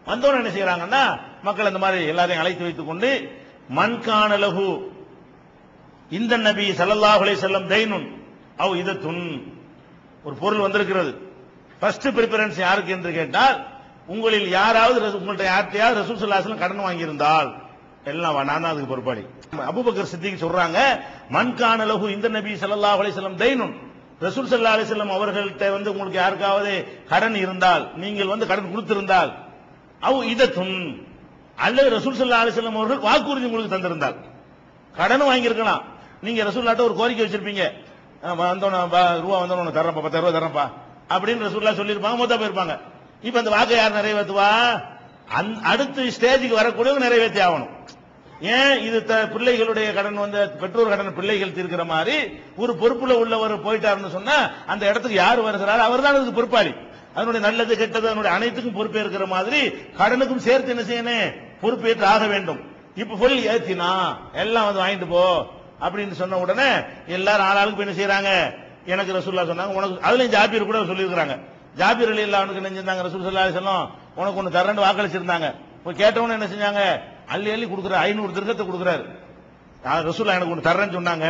வந்தோன்னு என்ன செய்யறாங்கன்னா மக்கள் அந்த மாதிரி எல்லாரையும் அழைத்து வைத்துக் கொண்டு மன்கான லஹு இந்த நபி ஸல்லல்லாஹு அலைஹி வஸல்லம் தைனுன் அவ் இதத்துன் ஒரு பொருள் வந்திருக்கிறது. ஃபர்ஸ்ட் பிரிஃபரன்ஸ் யாருக்கு என்று கேட்டால் உங்களில் யாராவது உங்கள்ட்ட யார்ட்டையாவது ரசூல் ஸல்லல்லாஹு அலைஹி வஸல்லம் கடன் வாங்கியிருந்தால் எல்லாம் நான் தான் அதுக்கு பொறுப்பாளி. அபூபக்கர் சித்திக் சொல்றாங்க மன்கான லஹு இந்த நபி ஸல்லல்லாஹு அலைஹி வஸல்லம் தைனுன் ரசூல் ஸல்லல்லாஹு அலைஹி வஸல்லம் அவர்கள்ட்ட வந்து உங்களுக்கு யாருக்காவது கடன் இருந்தால், நீங்கள் வந்து கடன் கொடுத்திருந்தால், அவ் இதத்துன் அல்லது ரசூல் ஸல்லல்லாஹு அலைஹி வஸல்லம் அவர்கள் வாக்குறுதி உங்களுக்கு தந்திருந்தால், கடன் வாங்கியிருக்கலாம். நீங்க ரசூலுல்லாஹ்ட்ட ஒரு கோரிக்கை வச்சிருப்பீங்க, வந்தோம் ரூபா வந்தோம் தர்றப்பா 10 ரூபா தர்றப்பா அப்படின்னு ரசூலுல்லாஹ் சொல்லியிருப்பாங்க, மொத்தம் போயிருப்பாங்க. இப்ப அந்த வாக்கை யார் நிறைவேற்றுவா? அடுத்த ஸ்டேஜுக்கு வரக்கூடியவங்க நிறைவேற்றி ஆகணும். ஏன் இது பிள்ளைகளுடைய கடன் வந்து பெற்றோர் கடன் பிள்ளைகள் தீர்க்கிற மாதிரி ஒரு பொறுப்புல உள்ளவர் போயிட்டாருன்னு சொன்னா அந்த இடத்துக்கு யார் வருகிறார் அவர் தான் அதுக்கு பொறுப்பாளி. அதனுடைய நல்லது கெட்டது அதனுடைய அனைத்துக்கும் பொறுப்பேற்கிற மாதிரி கடனுக்கும் சேர்த்து என்ன செய்யணும், பொறுப்பேற்று ஆக வேண்டும். இப்ப பொருள் ஏத்தினா எல்லாம் வந்து வாங்கிட்டு போ அப்படின்னு சொன்ன உடனே எல்லாரும் ஆளாளுக்கு என்ன செய்யறாங்க, எனக்கு ரசூலுல்லாஹ் சொன்னாங்க உனக்கு, அதுலயும் ஜாபீர் கூட சொல்லியிருக்காங்க. ஜாபீர் ரலியல்லாஹு அன்ஹு என்ன செஞ்சாங்க, ரசூல் ஸல்லல்லாஹு அலைஹி வஸல்லம் உனக்கு ஒன்னு தரேன்னு வாக்களிச்சிருந்தாங்க. போய் கேட்டவன என்ன செஞ்சாங்க, அள்ளி அள்ளி கொடுக்குற 500 திர்ஹத்தை கொடுக்குறாரு. ரசூலுல்லாஹ் எனக்கு ஒன்னு தரேன்னு சொன்னாங்க,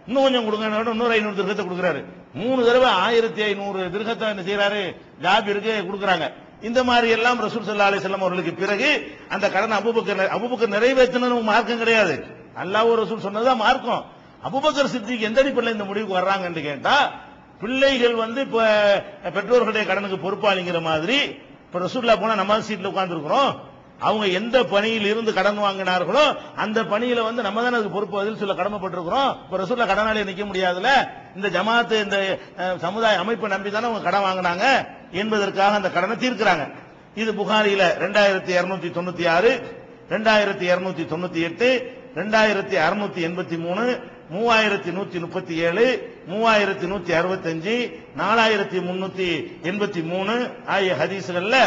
இன்னும் கொஞ்சம் கொடுங்க, இன்னொரு 500 திர்ஹத்தை கொடுக்குறாரு. 3 தடவை 1500 திர்ஹத்தை என்ன செய்யறாரு, ஜாபீருக்கு கொடுக்குறாங்க. இந்த மாதிரி எல்லாம் ரசூல் ஸல்லல்லாஹு அலைஹி வஸல்லம் அவர்களுக்கு பிறகு அந்த கடன் அபூபக்கர் நிறைவேற்றணும் மார்க்கம் கிடையாது, அல்லாஹ் ரசூல் சொன்னதுதான் மார்க்கம். அபூபக்கர் சித்திக் எந்த அடிப்படையில் இந்த முடிவுக்கு வர்றாங்கன்னு கேட்டா, பிள்ளைகள் வந்து இப்ப பெற்றோர்களுடைய கடனுக்கு பொறுப்பாளிங்கிற மாதிரி இப்ப ரசூலுல்லாஹ் போனா நம்ம சீட்ல உட்கார்ந்து இருக்கிறோம், அவங்க எந்த பணியில் இருந்து கடன் வாங்கினார்களோ அந்த பணியில வந்து நம்ம தானே அதுக்கு பொறுப்பு பதில் சொல்ல கடமைப்பட்டிருக்கிறோம். இப்ப ரசூலுல்லாஹ் கடனாளியா நிக்க முடியாதுல, இந்த ஜமாத்து இந்த சமுதாய அமைப்பை நம்பி தானே அவங்க கடன் வாங்கினாங்க என்பதற்காக அந்த கடனை தீர்க்கிறாங்க. இது புகாரில 2296, 2298, 2683, 3137, 3165, 4383 ஆகிய ஹதீஸ்கள்ல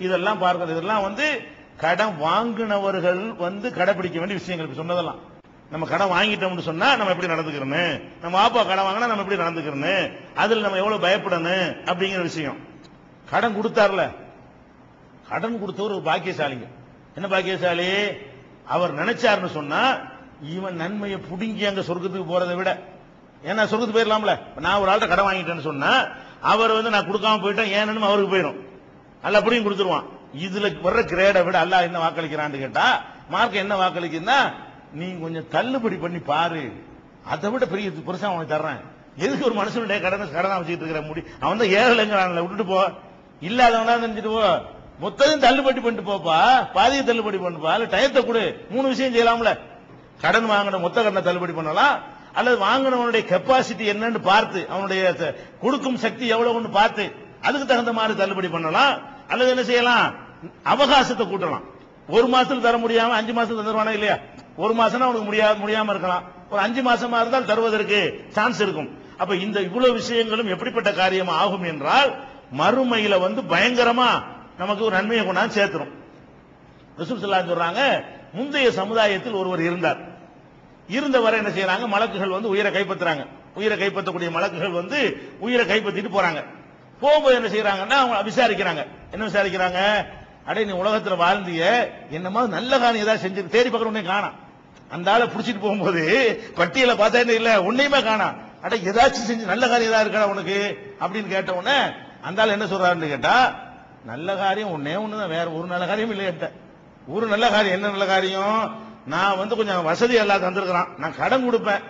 இதெல்லாம் பார்க்கிறது. இதெல்லாம் வந்து கடன் வாங்கினவர்கள் வந்து கடைபிடிக்க வேண்டிய விஷயங்கள் சொன்னதெல்லாம். நம்ம கடன் வாங்கிட்டோம்னு சொன்னா நம்ம எப்படி நடந்துக்கிறோம், நம்ம அப்பா கடன் வாங்கினா நம்ம எப்படி நடந்துக்கிறோம், அதுல நம்ம எவ்வளவு பயப்படணும் அப்படிங்கிற விஷயம். கடன் கொடுத்தார்ல, கடன் கொடுத்தவர் ஒரு பாக்கியசாலிங்க. என்ன பாக்கியசாலி, அவர் நினைச்சாருன்னு சொன்னா இவன் நன்மையை புடுங்கி அங்க சொர்க்கத்துக்கு போறதை விட, ஏன்னா சொர்க்கத்துக்கு போயிடலாம்ல. நான் ஒரு ஆள்கிட்ட கடன் வாங்கிட்டேன்னு சொன்னா அவர் வந்து நான் கொடுக்காம போயிட்டேன் ஏன்னு அவருக்கு போயிடும், அல்ல அப்படியும் கொடுத்துருவான். இதுல வர்ற கிரேடை விட அல்லாஹ் என்ன வாக்களிக்கிறான்னு கேட்டா, மார்க்க என்ன வாக்களிக்குன்னா, நீ கொஞ்சம் தள்ளுபடி பண்ணி பாரு, அதை விட பெரிய பெருசா அவனுக்கு தர்றேன். எதுக்கு ஒரு மனுஷனுடைய கடனை வச்சுட்டு இருக்கிற முடி, அவன் தான் ஏழலைங்கிறான்ல, விட்டுட்டு போ, இல்லாதவனா நினைச்சிட்டு போ, மொத்தத்தையும் தள்ளுபடி பண்ணிட்டு போப்பா, பாதியை தள்ளுபடி பண்ணுப்பா, இல்ல டயத்தை கொடு. 3 விஷயம் செய்யலாம்ல, கடன் வாங்கின மொத்த கடனை தள்ளுபடி பண்ணலாம், அல்லது வாங்கினவனுடைய கெப்பாசிட்டி என்னன்னு பார்த்து அவனுடைய கொடுக்கும் சக்தி எவ்வளவுன்னு பார்த்து அதுக்கு தகுந்த மாதிரி தள்ளுபடி பண்ணலாம். அல்லது என்ன செய்யலாம், அவகாசத்தை கூட்டலாம். 1 மாசத்துல தர முடியாம 5 மாசத்துல தருவானா இல்லையா, 1 மாசம்னா அவனுக்கு முடியாம இருக்கலாம், ஒரு 5 மாசமா இருந்தால் தருவதற்கு சான்ஸ் இருக்கும். அப்ப இந்த இவ்வளவு விஷயங்களும் எப்படிப்பட்ட காரியம் ஆகும் என்றால் மறுமையில வந்து பயங்கரமா நமக்கு ஒரு நன்மையை கொண்டாந்து சேர்த்துரும். ரசூல் ஸல்லல்லாஹு அலைஹி சொல்றாங்க, முந்தைய சமுதாயத்தில் ஒருவர் இருந்தார். இருந்தவரை என்ன செய்யறாங்க, மலக்குகள் வந்து உயிரை கைப்பற்றுறாங்க. உயிரை கைப்பற்றக்கூடிய மலக்குகள் வந்து உயிரை கைப்பற்றிட்டு போறாங்க. போகும்போது என்ன செய்யறாங்கன்னா அவங்க விசாரிக்கிறாங்க. என்ன விசாரிக்கிறாங்க, அடே நீ உலகத்துல வாழ்ந்திய என்னமா நல்ல காரியம் ஏதாவது செஞ்சு தேடி பார்க்கற உடனே காணாம். அந்த ஆளை புடிச்சிட்டு போகும்போது பட்டியல பார்த்தா இல்ல ஒன்னையுமே காணாம். அட ஏதாச்சும் செஞ்சு நல்ல காரியம் ஏதாவது இருக்கா உனக்கு அப்படின்னு கேட்ட உடனே அந்த ஆள் என்ன சொல்றாருன்னு கேட்டா, நல்ல காரியம் ஒன்னே ஒண்ணுதான், வேற ஒரு நல்ல காரியம் இல்லை என்கிட்ட. ஒரு நல்ல காரியம் என்ன நல்ல காரியம், நான் வந்து கொஞ்சம் வசதி எல்லாம் தந்திருக்கிறான், நான் கடன் கொடுப்பேன்,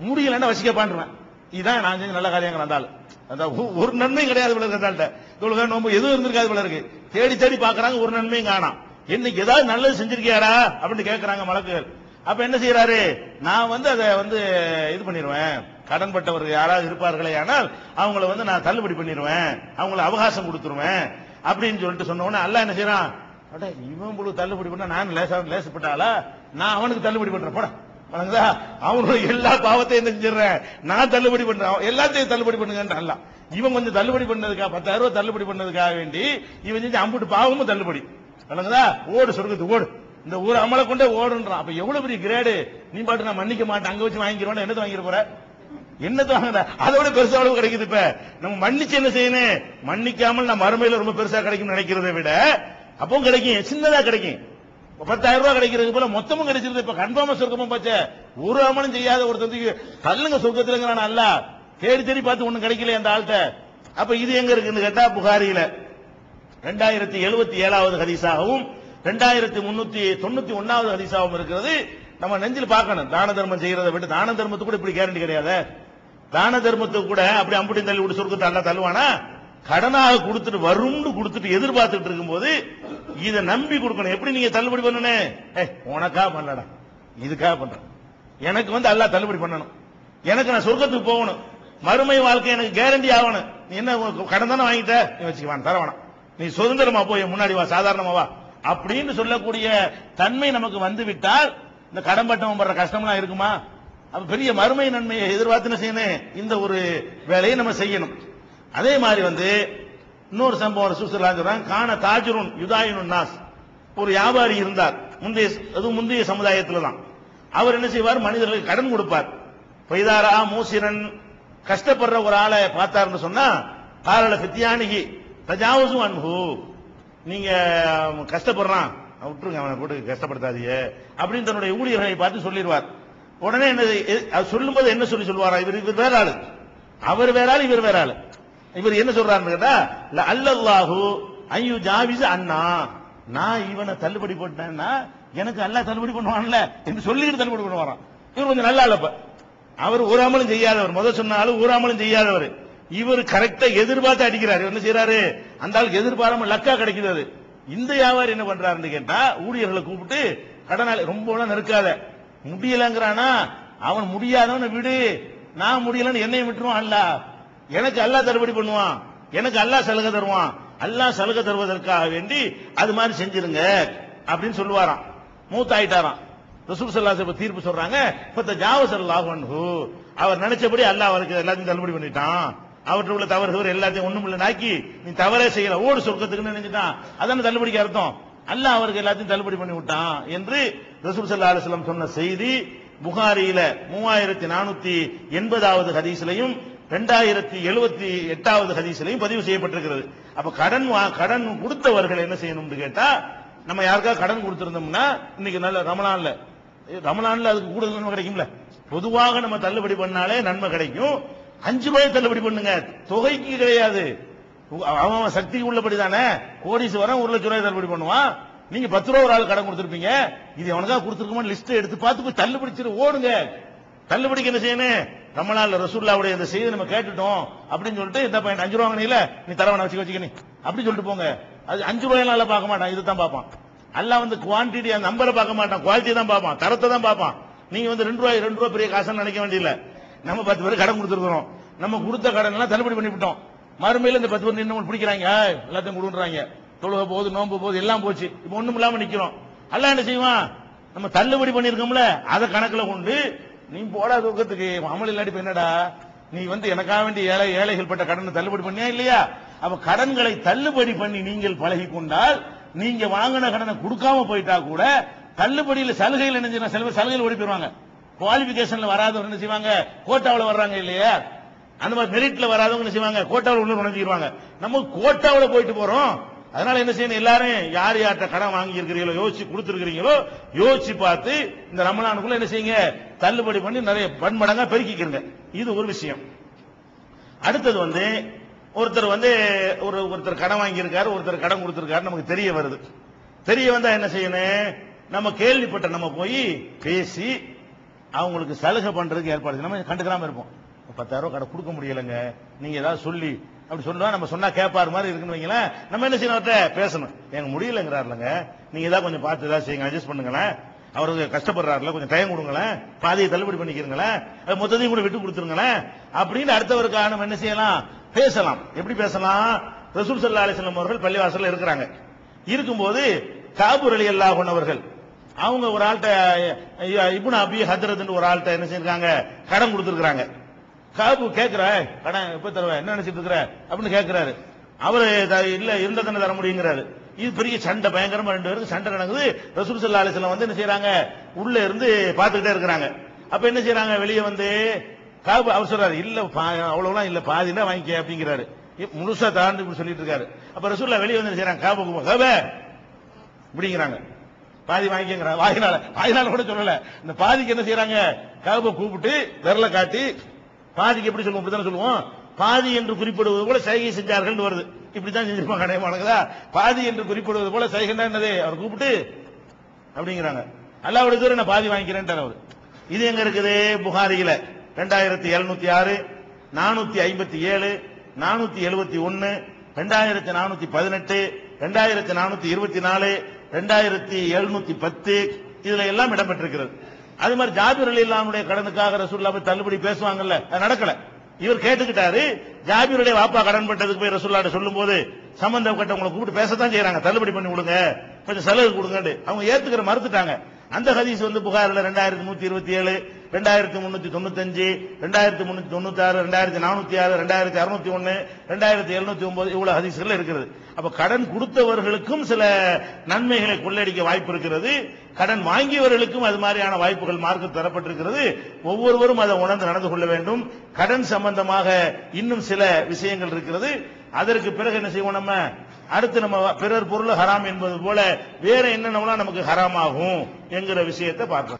முடியலன்னா வசிக்க பாண்டுருவேன், இதுதான் நான் செஞ்ச நல்ல காரியம். அந்த ஆள் அதான் ஒரு நன்மை கிடையாது போல இருக்கு. அந்த தொழுகை நோம்பு எதுவும் இருந்திருக்காது போல இருக்கு. தேடி தேடி பாக்குறாங்க, ஒரு நன்மையும் காணாம். என்னைக்கு ஏதாவது நல்லது செஞ்சிருக்கியாரா அப்படின்னு கேட்கறாங்க மலக்குகள். அப்ப என்ன செய்யறாரு, நான் வந்து அதை வந்து இது பண்ணிடுவேன், கடன்பட்டவர்கள் யாராவது இருப்பார்களே ஆனால் அவங்கள வந்து நான் தள்ளுபடி பண்ணிடுவேன், அவங்கள அவகாசம் கொடுத்துருவேன் அப்படின்னு சொல்லிட்டு சொன்ன உடனே அல்லாஹ் என்ன செய்யறான், இவன் முழு தள்ளுபடி பண்ண நான் லேசப்பட்டாளா, நான் அவனுக்கு தள்ளுபடி பண்றேன் போட, அவனுடைய எல்லா பாவத்தையும் என்ன செஞ்சிடறேன், நான் தள்ளுபடி பண்றேன், எல்லாத்தையும் தள்ளுபடி பண்ணுங்க. இவன் கொஞ்சம் தள்ளுபடி பண்ணதுக்காக 10,000 ரூபாய் தள்ளுபடி பண்ணதுக்காக வேண்டி இவன் செஞ்சு அம்புட்டு பாவமும் தள்ளுபடி. ஓடு சொர்க்கத்துக்கு ஓடு, இந்த ஊர் அமலை கொண்டே ஓடுன்றான். அப்ப எவ்வளவு பெரிய கிரேடு, நீ பாட்டு நான் மன்னிக்க மாட்டேன் அங்க வச்சு வாங்கிக்கிறோம், என்னது வாங்கிட போற, என்னது வாங்க, அதை விட பெருசா அளவு கிடைக்குது. இப்ப நம்ம மன்னிச்சு என்ன செய்யணும், மன்னிக்காமல் நம்ம மறுமையில ரொம்ப பெருசா கிடைக்கும் நினைக்கிறதை விட அப்போ கிடைக்கும், சின்னதா கிடைக்கும். 10,000 ரூபாய் கிடைக்கிறது போல மொத்தமும் கிடைச்சிருது. இப்ப கன்ஃபார்மா சொர்க்கமும் பச்ச ஒரு அமலும் செய்யாத ஒருத்தருக்கு தள்ளுங்க சொர்க்கத்திலங்கிறான் அல்ல, தேடி தேடி பார்த்து ஒண்ணும் கிடைக்கல அந்த ஆள்கிட்ட. அப்ப இது எங்க இருக்குன்னு கேட்டா புகாரியில 2077வது ஹதீஸாகவும் 2391வது ஹதீஸாகவும் இருக்கிறது. நம்ம நெஞ்சில் பார்க்கணும், தான தர்மம் செய்யறதை விட்டு, தான தர்மத்துக்கு கூட இப்படி கேரண்டி கிடையாது. தான தர்மத்துக்கு கூட அப்படி அம்புட்டி தள்ளி விட்டு சொர்க்கத்தை அல்ல தள்ளுவானா, கடனாக கொடுத்துட்டு வரும்னு கொடுத்துட்டு எதிர்பார்த்துட்டு இருக்கும்போது இதை நம்பி கொடுக்கணும். எப்படி நீங்க தள்ளுபடி பண்ணணும், உனக்கா பண்ணடா, இதுக்காக பண்ற, எனக்கு வந்து அல்லாஹ் தள்ளுபடி பண்ணணும், எனக்கு நான் சொர்க்கத்துக்கு போகணும், மறுமை வாழ்க்கை எனக்கு கேரண்டி ஆகணும். நீ என்ன கடன் தானே வாங்கிட்ட, நீ வச்சுக்குவான் தரவானா, நீ சுதந்திரமா போய் முன்னாடி வா, சாதாரணமா வா அப்படின்னு சொல்லக்கூடிய தன்மை நமக்கு வந்து விட்டால் இந்த கடன்பட்டவன் படுற கஷ்டம்லாம் இருக்குமா? அப்ப பெரிய மறுமை நன்மையை எதிர்பார்த்து என்ன செய்யணும், இந்த ஒரு வேலையை நம்ம செய்யணும். அதே மாதிரி வந்து இன்னொரு சம்பவம் சொல்றாங்க, கான தாஜுருன் யுதாயினுன் நாஸ், ஒரு வியாபாரி இருந்தார் முந்தைய சமுதாயத்தில் தான். அவர் என்ன செய்வார், மனிதர்களுக்கு கடன் கொடுப்பார். பைதாரா மூசிரன், கஷ்டப்படுற ஒரு ஆளை பார்த்தாருன்னு சொன்னா காரல பித்தியானிகி தஜாவசும் அன்பு, நீங்க கஷ்டப்படுறான் விட்டுருங்க, அவனை போட்டு கஷ்டப்படுத்தாதீங்க அப்படின்னு தன்னுடைய ஊழியர்களை பார்த்து சொல்லிடுவார். உடனே என்ன சொல்லும் போது என்ன சொல்லுவாரா, இவர் வேற ஆளு, அவர் வேற ஆளு, இவர் வேற ஆளு. இவர் என்ன சொல்றாருன்னு கேட்டா, அல்லல்லாஹு ஐயு ஜாவிஸ் அண்ணா, நான் இவனை தள்ளுபடி போட்டேன்னா எனக்கு அல்லாஹ் தள்ளுபடி பண்ணுவான்ல என்று சொல்லிட்டு தள்ளுபடி பண்ணுவாராம். இவர் கொஞ்சம் நல்லா இல்லப்ப, அவர் ஒரு அமலும் செய்யாதவர், முதல் சொன்னாலும் ஒரு அமலும் செய்யாதவர், இவர் கரெக்டா எதிர்பார்த்து அடிக்கிறார். என்ன செய்யறாரு, அந்த ஆளுக்கு எதிர்பாராம லக்கா கிடைக்கிறது. இந்த வியாபாரி என்ன பண்றாருன்னு கேட்டா, ஊழியர்களை கூப்பிட்டு கடனாளி ரொம்ப நெருக்காத, முடியலங்கிறானா அவன் முடியாதவனை விடு, நான் முடியலன்னு என்னையும் விட்டுருவான் அல்ல, எனக்கு அல்லாஹ் தள்ளுபடி பண்ணுவான், எனக்கு அல்லாஹ் சலுகை தருவான், அல்லாஹ் சலுகை தருவதற்காக வேண்டி அது மாதிரி செஞ்சிருங்க அப்படின்னு சொல்லுவாராம். மூத்தாயிட்டாராம். ரசூல் ஸல்லல்லாஹு அலைஹி வஸல்லம் தீர்ப்பு சொல்றாங்க, ஃபத ஜாவஸல்லாஹு அன்ஹு, அவர் நினைச்சபடி அல்லாஹ் அவருக்கு எல்லாத்தையும் தள்ளுபடி பண்ணிட்டான், அவற்றை உள்ள தவறு எல்லாத்தையும் ஒண்ணுமில்ல நாக்கி நீ தவறே செய்யல ஓடு சொர்க்கத்துக்குன்னு நினைச்சிட்டான், அதான தள்ளுபடிக்கு அர்த்தம், அல்லாஹ் அவருக்கு எல்லாத்தையும் தள்ளுபடி பண்ணி விட்டான் என்று ரசூல் ஸல்லல்லாஹு அலைஹி வஸல்லம் சொன்ன செய்தி புகாரியில 3480வது ஹதீஸ்லயும் 2078வது ஹதீஸ்லயும் பதிவு செய்யப்பட்டிருக்கிறது. அப்ப கடன் கொடுத்தவர்கள் என்ன செய்யணும்னு கேட்டா, நம்ம யாருக்காவது கடன் கொடுத்திருந்தோம்னா இன்னைக்கு நல்ல ரமலான்ல அதுக்கு கூடுதல் நன்மை கிடைக்கும்ல, பொதுவாக நம்ம தள்ளுபடி பண்ணாலே நன்மை கிடைக்கும். 5 ரூபாய் தள்ளுபடி பண்ணுங்க, தொகைக்கு கிடையாது, அவன் சக்தி உள்ளபடி தானே. கோடீஸ்வரன் 1 லட்சம் ரூபாய் தள்ளுபடி பண்ணுவான், நீங்க 10 ரூபா ஒரு ஆள் கடன் கொடுத்திருப்பீங்க, இது அவனுக்காக கொடுத்திருக்கோம் லிஸ்ட் எடுத்து பார்த்து போய் தள்ளுபடிச்சிரு ஓடுங்க. தள்ளுபடிக்கு என்ன செய்யணும், ரமலான்ல ரசூலுல்லாஹ்வுடைய இந்த செய்தி நம்ம கேட்டுட்டோம் அப்படின்னு சொல்லிட்டு, இந்த பையன் 5 ரூபா வாங்கினீல நீ தரவன வச்சுக்க நீ அப்படி சொல்லிட்டு போங்க. அது 5 ரூபாயால பார்க்க மாட்டான், இதுதான் பார்ப்பான். அல்லாஹ் வந்து குவான்டிட்டி அந்த நம்பரை பார்க்க மாட்டான், குவாலிட்டி தான் பார்ப்பான், தரத்தை தான் பார்ப்பான். நீங்க வந்து 2 ரூபாய் பெரிய காசுன்னு நினைக்க வேண்டியதில்லை. நம்ம 10 பேர் கடன் கொடுத்துருக்கோம், நம்ம கொடுத்த கடன் எல்லாம் தள்ளுபடி பண்ணிவிட்டோம், மறுமையில இந்த 10 பேர் நின்று பிடிக்கிறாங்க, எல்லாத்தையும் கொடுன்றாங்க, தொழுக போகுது நோம்பு போகுது எல்லாம் போச்சு, இப்ப ஒண்ணும் இல்லாம நிக்கிறோம். அல்லாஹ் என்ன செய்வான், நம்ம தள்ளுபடி பண்ணிருக்கோம்ல அதை கணக்குல கொண்டு நீ போடா தூக்கத்துக்கு அமல் இல்லாட்டி என்னடா, நீ வந்து எனக்காக வேண்டிய ஏழைகள் பட்ட கடனை தள்ளுபடி பண்ணியா இல்லையா? அப்ப கடன்களை தள்ளுபடி பண்ணி நீங்கள் பழகி கொண்டால், நீங்க வாங்கின கடனை கொடுக்காம போயிட்டா கூட தள்ளுபடியில் சலுகைகள் என்ன செய்யணும், சலுகைகள் ஓடி போயிருவாங்க. குவாலிபிகேஷன்ல வராதவங்க என்ன செய்வாங்க, கோட்டாவில் வர்றாங்க இல்லையா, அந்த மாதிரி மெரிட்ல வராதவங்க என்ன செய்வாங்க, கோட்டாவில் உள்ள நுழைஞ்சிருவாங்க. நம்ம கோட்டாவில் போயிட்டு போறோம். அதனால என்ன செய்யணும், எல்லாரும் யார் யார்கிட்ட கடன் வாங்கி இருக்கிறீங்களோ யோசிச்சு கொடுத்துருக்கீங்களோ யோசிச்சு பார்த்து இந்த ரமலானுக்குள்ள என்ன செய்யுங்க, தள்ளுபடி பண்ணி நிறைய பன்மடங்கா பெருக்கிக்கிறங்க. இது ஒரு விஷயம். அடுத்தது வந்து ஒருத்தர் ஒருத்தர் கடன் வாங்கியிருக்காரு, ஒருத்தர் கடன் கொடுத்திருக்காரு, நமக்கு தெரிய வருது. தெரிய வந்தா என்ன செய்யணும்? நம்ம கேள்விப்பட்ட நம்ம போய் பேசி அவங்களுக்கு சலுகை பண்றதுக்கு ஏற்பாடு. நம்ம கண்டுக்காம இருப்போம். 10,000 கடன் கொடுக்க முடியலங்க, நீங்க ஏதாவது சொல்லி அப்படி சொல்லுவா. நம்ம சொன்னா கேட்பாரு மாதிரி இருக்குன்னு வைங்களேன். நம்ம என்ன செய்யணும்? அவர்கிட்ட பேசணும். எனக்கு முடியலங்கிறாருலங்க, நீங்க ஏதாவது கொஞ்சம் பார்த்து ஏதாவது செய்யுங்க, அட்ஜஸ்ட் பண்ணுங்களேன். அவருக்கு கஷ்டப்படுறாருல, கொஞ்சம் டைம் கொடுங்களேன், பாதியை தள்ளுபடி பண்ணிக்கிறீங்களேன், மொத்தத்தையும் கூட விட்டு கொடுத்துருங்களேன் அப்படின்னு அடுத்தவருக்காக நம்ம என்ன செய்யலாம்? பேசலாம். எப்படி பேசலாம்? ரசூல் ஸல்லல்லாஹு அலைஹி வஸல்லம் அவர்கள் பள்ளிவாசல்ல இருக்கிறாங்க. இருக்கும்போது காபு ரலியல்லாஹு அன்ஹு அவர்கள் அவங்க ஒரு ஆள்கிட்ட இப்னு அபி ஹத்ரத் ஒரு ஆள்கிட்ட என்ன செஞ்சிருக்காங்க? கடன் கொடுத்துருக்காங்க. காபு கேட்கிற, கடன் எப்ப தருவ, என்ன நினைச்சிட்டு இருக்கிற அப்படின்னு கேட்கிறாரு. அவரு இல்ல இருந்த தானே தர முடியுங்கிறாரு. இது பெரிய சண்டை, பயங்கரமா 2 பேருக்கு சண்டை நடக்குது. ரசூல் ஸல்லல்லாஹு அலைஹி வஸல்லம் வந்து என்ன செய்யறாங்க? உள்ள இருந்து பார்த்துக்கிட்டே இருக்கிறாங்க. அப்ப என்ன செய்யறாங்க? வெளியே வந்து காபு அவர் சொல்றாரு, இல்ல அவ்வளவுலாம் இல்ல, பாதி தான் வாங்கிக்க அப்படிங்கிறாரு. முழுசா தாண்டி இப்படி சொல்லிட்டு இருக்காரு. அப்ப ரசூலுல்லாஹ் வெளியே வந்து என்ன செய்யறாங்க? காபு இப்படிங்கிறாங்க, பாதி வாங்கிக்கிறாங்க. வாயினால கூட சொல்லல, இந்த பாதிக்கு என்ன செய்யறாங்க? காபை கூப்பிட்டு விரல காட்டி, பாதிக்கு எப்படி சொல்லுவோம்? இப்படிதான் சொல்லுவோம். பாதி என்று குறிப்பிடுவது போல சைகை செஞ்சார்கள் வருது. இப்படித்தான் செஞ்சிருப்பாங்க அடையமானதா. பாதி என்று குறிப்பிடுவது போல சைகை என்னது? அவர் கூப்பிட்டு அப்படிங்கிறாங்க. அல்லாஹ்வுடைய தூரம் நான் பாதி வாங்கிக்கிறேன் அவர். இது எங்க இருக்குது? புகாரியில 2706, 457, 471, 2418, 2424, 2710 இதுல எல்லாம் இடம்பெற்றிருக்கிறது. அது மாதிரி ஜாபிர் ரலியல்லாஹு அன்ஹுடைய கடனுக்காக ரசூலுல்லாஹ் தள்ளுபடி பேசுவாங்கல்ல, அது நடக்கல. இவர் கேட்டுக்கிட்டாரு. ஜாபிருடைய வாப்பா கடன் பட்டதுக்கு போய் ரசூலுல்லாஹ் சொல்லும்போது சம்பந்தப்பட்டவங்களை கூப்பிட்டு பேசத்தான் செய்யறாங்க, தள்ளுபடி பண்ணி கொடுங்க, கொஞ்சம் செலவு கொடுங்க. அவங்க ஏத்துக்கிற மறுத்துட்டாங்க. அந்த ஹதீஸ் வந்து புகாரில் 2127, 2395, 2396, 2406, 2601, 2709 இவ்வளவு ஹதீஸ்கள் இருக்கிறது. அப்ப கடன் கொடுத்தவர்களுக்கும் சில நன்மைகளை கொள்ளடிக்க வாய்ப்பு இருக்கிறது. கடன் வாங்கியவர்களுக்கும் அது மாதிரியான வாய்ப்புகள் மார்க்கம் தரப்பட்டிருக்கிறது. ஒவ்வொருவரும் அதை உணர்ந்து நடந்து கொள்ள வேண்டும். கடன் சம்பந்தமாக இன்னும் சில விஷயங்கள் இருக்கிறது. அதற்கு பிறகு என்ன செய்வோம்? நம்ம அடுத்து நம்ம பிறர் பொருள் ஹராம் என்பது போல வேற என்னென்னலாம் நமக்கு ஹராம் ஆகும் என்கிற விஷயத்தை பார்க்கணும்.